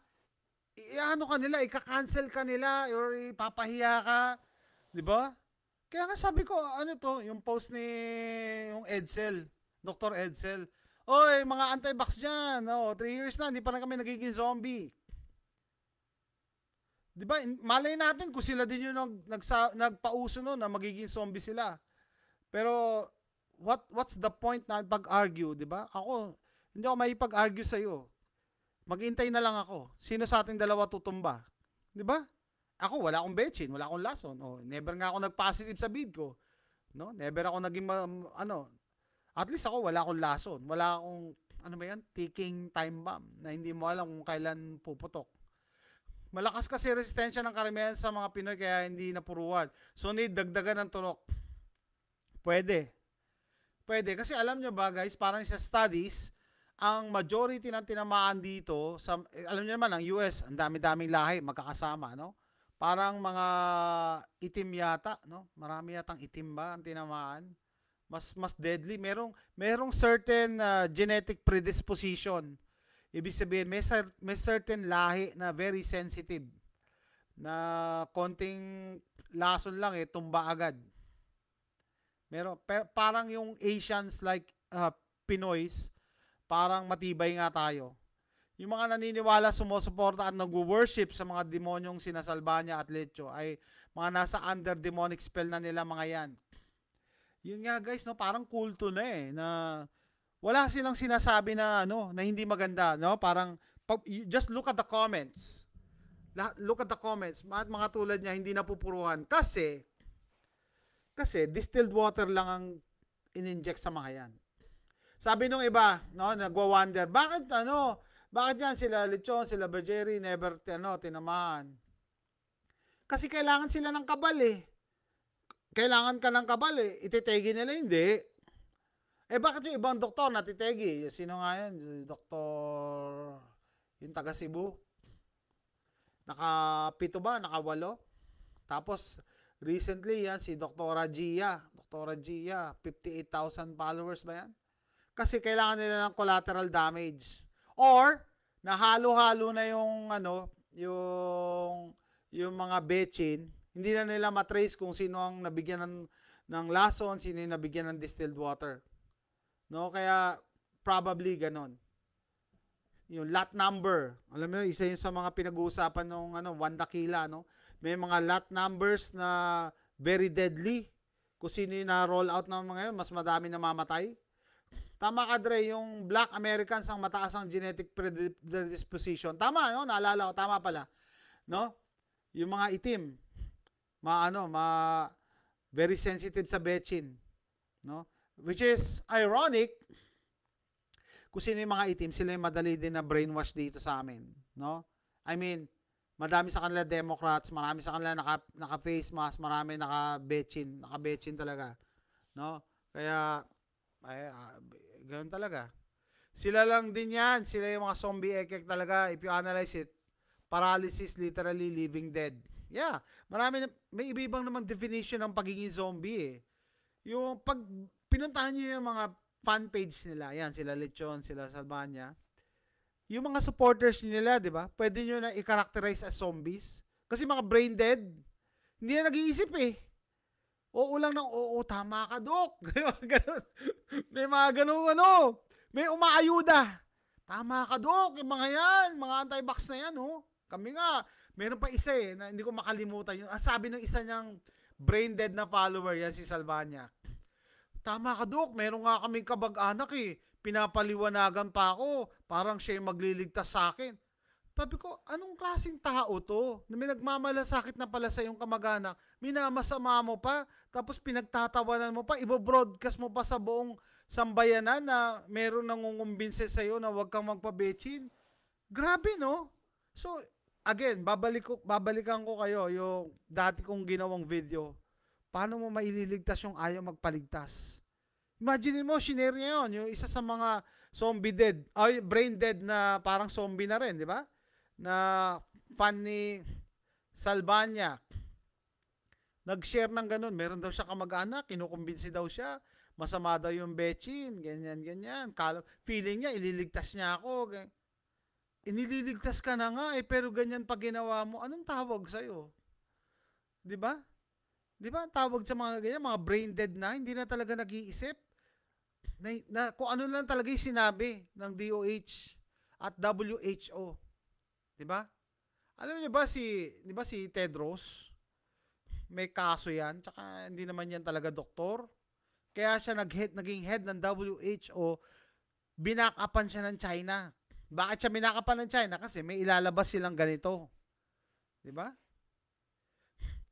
ika-cancel ka nila or ipapahiya ka. Di ba? Kaya nga sabi ko, yung post ni yung Edsel, Dr. Edsel. Oy, mga anti-vax dyan. 3 years na, hindi pa na kami nagiging zombie. Diba, malay natin kung sila din yung nagpauso no na magiging zombie sila. Pero what's the point na pag-argue, diba? Ako, hindi ako maipag-argue sa iyo. Maghintay na lang ako. Sino sa ating dalawa tutumba? Diba? Ako, wala akong betchin, wala akong lason. Never nga ako nag-positive sa bid ko. No? Never ako naging at least ako wala akong lason. Wala akong ticking time bomb na hindi mo alam kung kailan puputok. Malakas kasi resistensya ng karamihan sa mga Pinoy kaya hindi napuruan. So need dagdagan ng turok. Pwede. Kasi alam nyo ba guys, parang sa studies, ang majority ng tinamaan dito, alam nyo naman, ang US, ang dami-daming lahi magkakasama, no? Parang mga itim yata, no? Marami yatang itim ba ang tinamaan? Mas deadly. Merong certain genetic predisposition. Ibig sabihin, may certain lahi na very sensitive. Na konting lason lang tumba agad. Parang yung Asians like Pinoys, parang matibay nga tayo. yung mga naniniwala, sumusuporta at nag-worship sa mga demonyong sinasalba niya at Lecho ay mga nasa under demonic spell na nila mga yan. Yun nga guys, no, parang kulto na na wala silang sinasabi na na hindi maganda, no? Parang just look at the comments. Look at the comments. Mga tulad niya hindi napupuruhan kasi distilled water lang ang in-inject sa mga yan. Sabi nung iba, no, nagwa-wonder, bakit yan sila Lechon, sila Bergeri never tinamaan? Kasi kailangan sila ng kabal Kailangan ka ng kabal Ititegi nila hindi. Bakit yung ibang doktor natitegi? Sino nga yun? Doktor yung taga Cebu. Naka-7 ba? Naka-8? Tapos recently yan si Doktora Gia. Doktora Gia, 58,000 followers ba yan? Kasi kailangan nila ng collateral damage. Or nahalo-halo na yung yung mga bechin, hindi na nila matrace kung sino ang nabigyan ng lason, sino yung nabigyan ng distilled water. No, kaya probably ganon. Yung lot number, alam mo, isa yun sa mga pinag-uusapan ng Wanda Kila, no? May mga lot numbers na very deadly. Kung sino yung na-roll out ng mga yun, mas madami na mamatay. Tama ka, Dre, yung Black Americans ang mataas ang genetic predisposition. Tama, no? Naalala ko, tama pala. No? Yung mga itim, very sensitive sa bechin. No? Which is ironic, kung sino yung mga itim, sila yung madali din na brainwash dito sa amin. No? I mean, madami sa kanila Democrats, marami sa kanila naka-face mask, marami naka-bechin talaga. No? Kaya, ganoon talaga. Sila lang din yan. Sila yung mga zombie ekek talaga. If you analyze it, paralysis, literally living dead. Yeah. May iba-ibang namang definition ng pagiging zombie Yung pag pinuntahan nyo yung mga fan page nila, yan, sila Lechon, sila Salbanya, yung mga supporters nila, di ba? Pwede nyo na i-characterize as zombies. Kasi mga brain dead, hindi na nag-iisip Oo lang ng tama ka, Dok. May mga ganun, may umaayuda. Tama ka, Dok. Yung mga yan, mga anti-vax na yan, Kami nga, meron pa isa na hindi ko makalimutan. Sabi ng isa niyang brain dead na follower, yan si Salvania. Tama ka, Dok. Meron nga kaming kabag-anak Pinapaliwanagan pa ako. Parang siya yung magliligtas sa akin. Sabi ko, anong klaseng tao to? Na may nagmamalasakit na pala sa iyong kamag-anak, minamasama mo pa, tapos pinagtatawanan mo pa, ibobroadcast mo pa sa buong sambayanan na meron nangungumbinse sa iyo na huwag kang magpabechin. Grabe, no? So, again, babalikan ko kayo yung dati kong ginawang video. Paano mo maililigtas yung ayaw magpaligtas? Imagine mo, shinare niya yun, yung isa sa mga zombie dead, brain dead na parang zombie na rin, di ba? Na fan ni Salbanya. Nag-share ng ganun. Meron daw siya kamag-anak, kinukumbinsi daw siya, masama daw yung bechin, ganyan. Feeling niya, ililigtas niya ako. Inililigtas ka na nga pero ganyan pag ginawa mo, anong tawag sa'yo? Di ba? Di ba ang tawag sa mga ganyan, mga brain dead na, hindi na talaga nag-iisip. Na kung ano lang talaga yung sinabi ng DOH at WHO. 'Di ba? Alam niyo ba si Tedros? May kaso 'yan, tsaka hindi naman 'yan talaga doktor. Kaya siya naging head ng WHO, binakapan siya ng China. Bakit siya binakapan ng China? Kasi may ilalabas silang ganito. 'Di ba?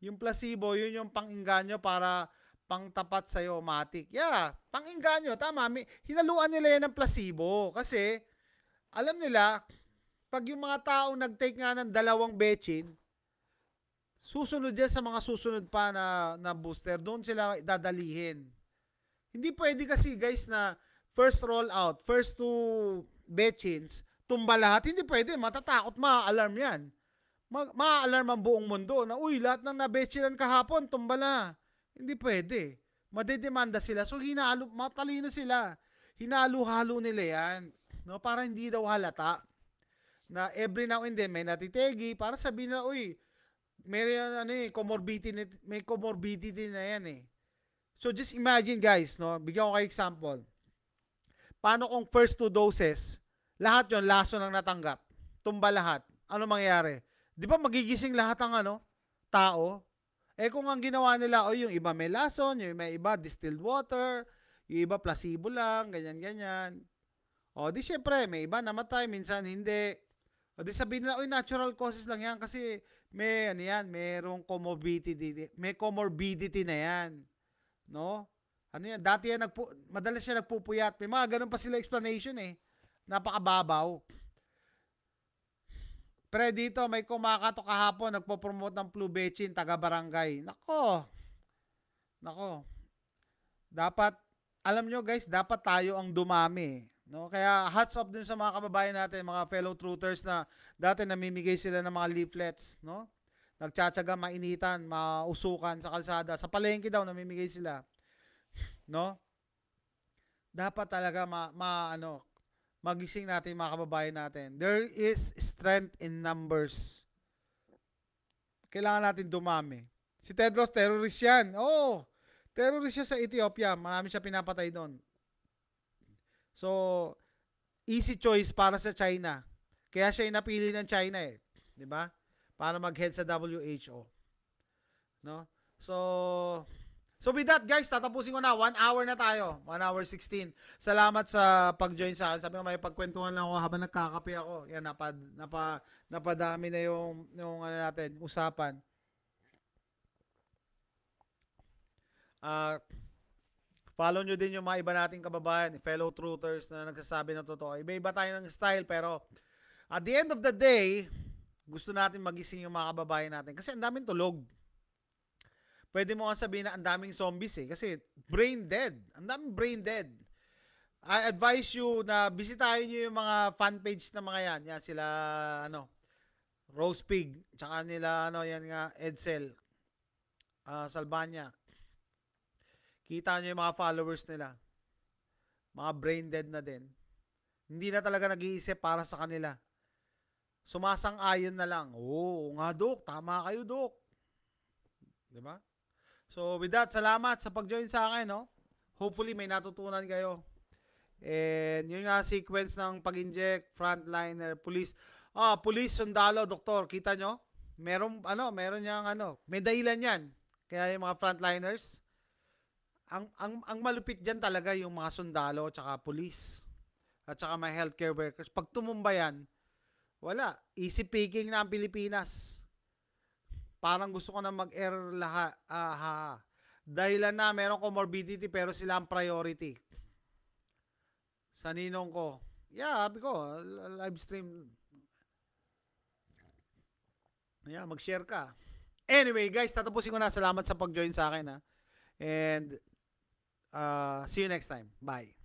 Yung placebo, yun yung pang-inganyo para pang-tapat sa'yo, matik. Yeah, pang-inganyo, tama. Hinaluan nila yan ng placebo. Kasi, alam nila, pag yung mga taong nag-take nga ng 2 bechin, susunod yan sa mga susunod pa na booster, doon sila dadalihin. Hindi pwede kasi, guys, na first roll out, first 2 bechins, tumba lahat. Hindi pwede, matatakot, ma-alarm yan. Ma-alarm ang buong mundo na, lahat ng nabechinan kahapon, tumba na. Hindi pwede. Madedemanda sila. So, matalino sila. Hinalo-halo nila yan. No? Para hindi daw halata. Na every now and then, may natitegi. Para sabihin na, may comorbidity na yan So, just imagine guys, no? Bigyan ko kayo example. Paano kung first 2 doses, lahat yon lason ang natanggap. Tumba lahat. Ano mangyayari? Di ba magigising lahat ang tao? Kung ang ginawa nila, yung iba may lason, yung may iba distilled water, yung iba placebo lang, ganyan-ganyan. Di syempre, may iba namatay, minsan hindi. Di sabihin nila, natural causes lang yan kasi merong comorbidity na yan. No? Dati yan, madalas siya nagpupuyat. May mga ganun pa sila explanation Napakababaw. Pre, dito may kumakato kahapon, nagpo-promote ng Plubechin, taga-barangay. Nako. Dapat, alam nyo guys, dapat tayo ang dumami. No? Kaya hats off din sa mga kababayan natin, mga fellow truthers na dati namimigay sila ng mga leaflets. No? Nagtsatsaga, mainitan, mausukan sa kalsada. Sa palengke daw, namimigay sila. No? Dapat talaga magising natin mga kababayan natin. There is strength in numbers. Kailangan natin dumami. Si Tedros, terrorist yan. Terrorist siya sa Ethiopia. Marami siya pinapatay doon. So, easy choice para sa China. Kaya siya napili ng China 'di ba? Para mag-head sa WHO. No? So with that guys, tatapusin ko na. 1 hour na tayo. 1 hour 16. Salamat sa pag-join sa akin. Sabi ko may pagkwentuhan lang ako habang nagkakape ako. Yan, napadami na yung natin, usapan. Follow nyo din yung mga iba nating kababayan, fellow truthers na nagsasabi ng totoo. Iba-iba tayo ng style pero at the end of the day, gusto natin magising yung mga kababayan natin kasi ang daming tulog. Pwede mo nga sabihin na ang daming zombies kasi brain dead. Ang daming brain dead. I advise you na bisitahin nyo yung mga fan page na mga yan. Yan sila, Rose Pig. Tsaka nila, yan nga, Edsel. Salvania. Kita nyo yung mga followers nila. Mga brain dead na din. Hindi na talaga nag-iisip para sa kanila. Sumasang-ayon na lang. Nga, Dok. Tama kayo, Dok. Diba? So, with that, salamat sa pag-join sa akin, no? Hopefully, may natutunan kayo. And yun nga, sequence ng pag-inject, frontliner, police. Police, sundalo, doktor. Kita nyo? Meron niyang, may dahilan yan. Kaya yung mga frontliners, ang malupit dyan talaga yung mga sundalo, tsaka police, at tsaka mga healthcare workers. Pag tumumba yan, wala. Easy picking na ang Pilipinas. Parang gusto ko na mag-error lahat. Dahilan na merong comorbidity pero sila ang priority. Sa ninong ko. Yeah, sabi ko, live stream. Yeah, mag-share ka. Anyway, guys, tatapusin ko na. Salamat sa pag-join sa akin. And see you next time. Bye.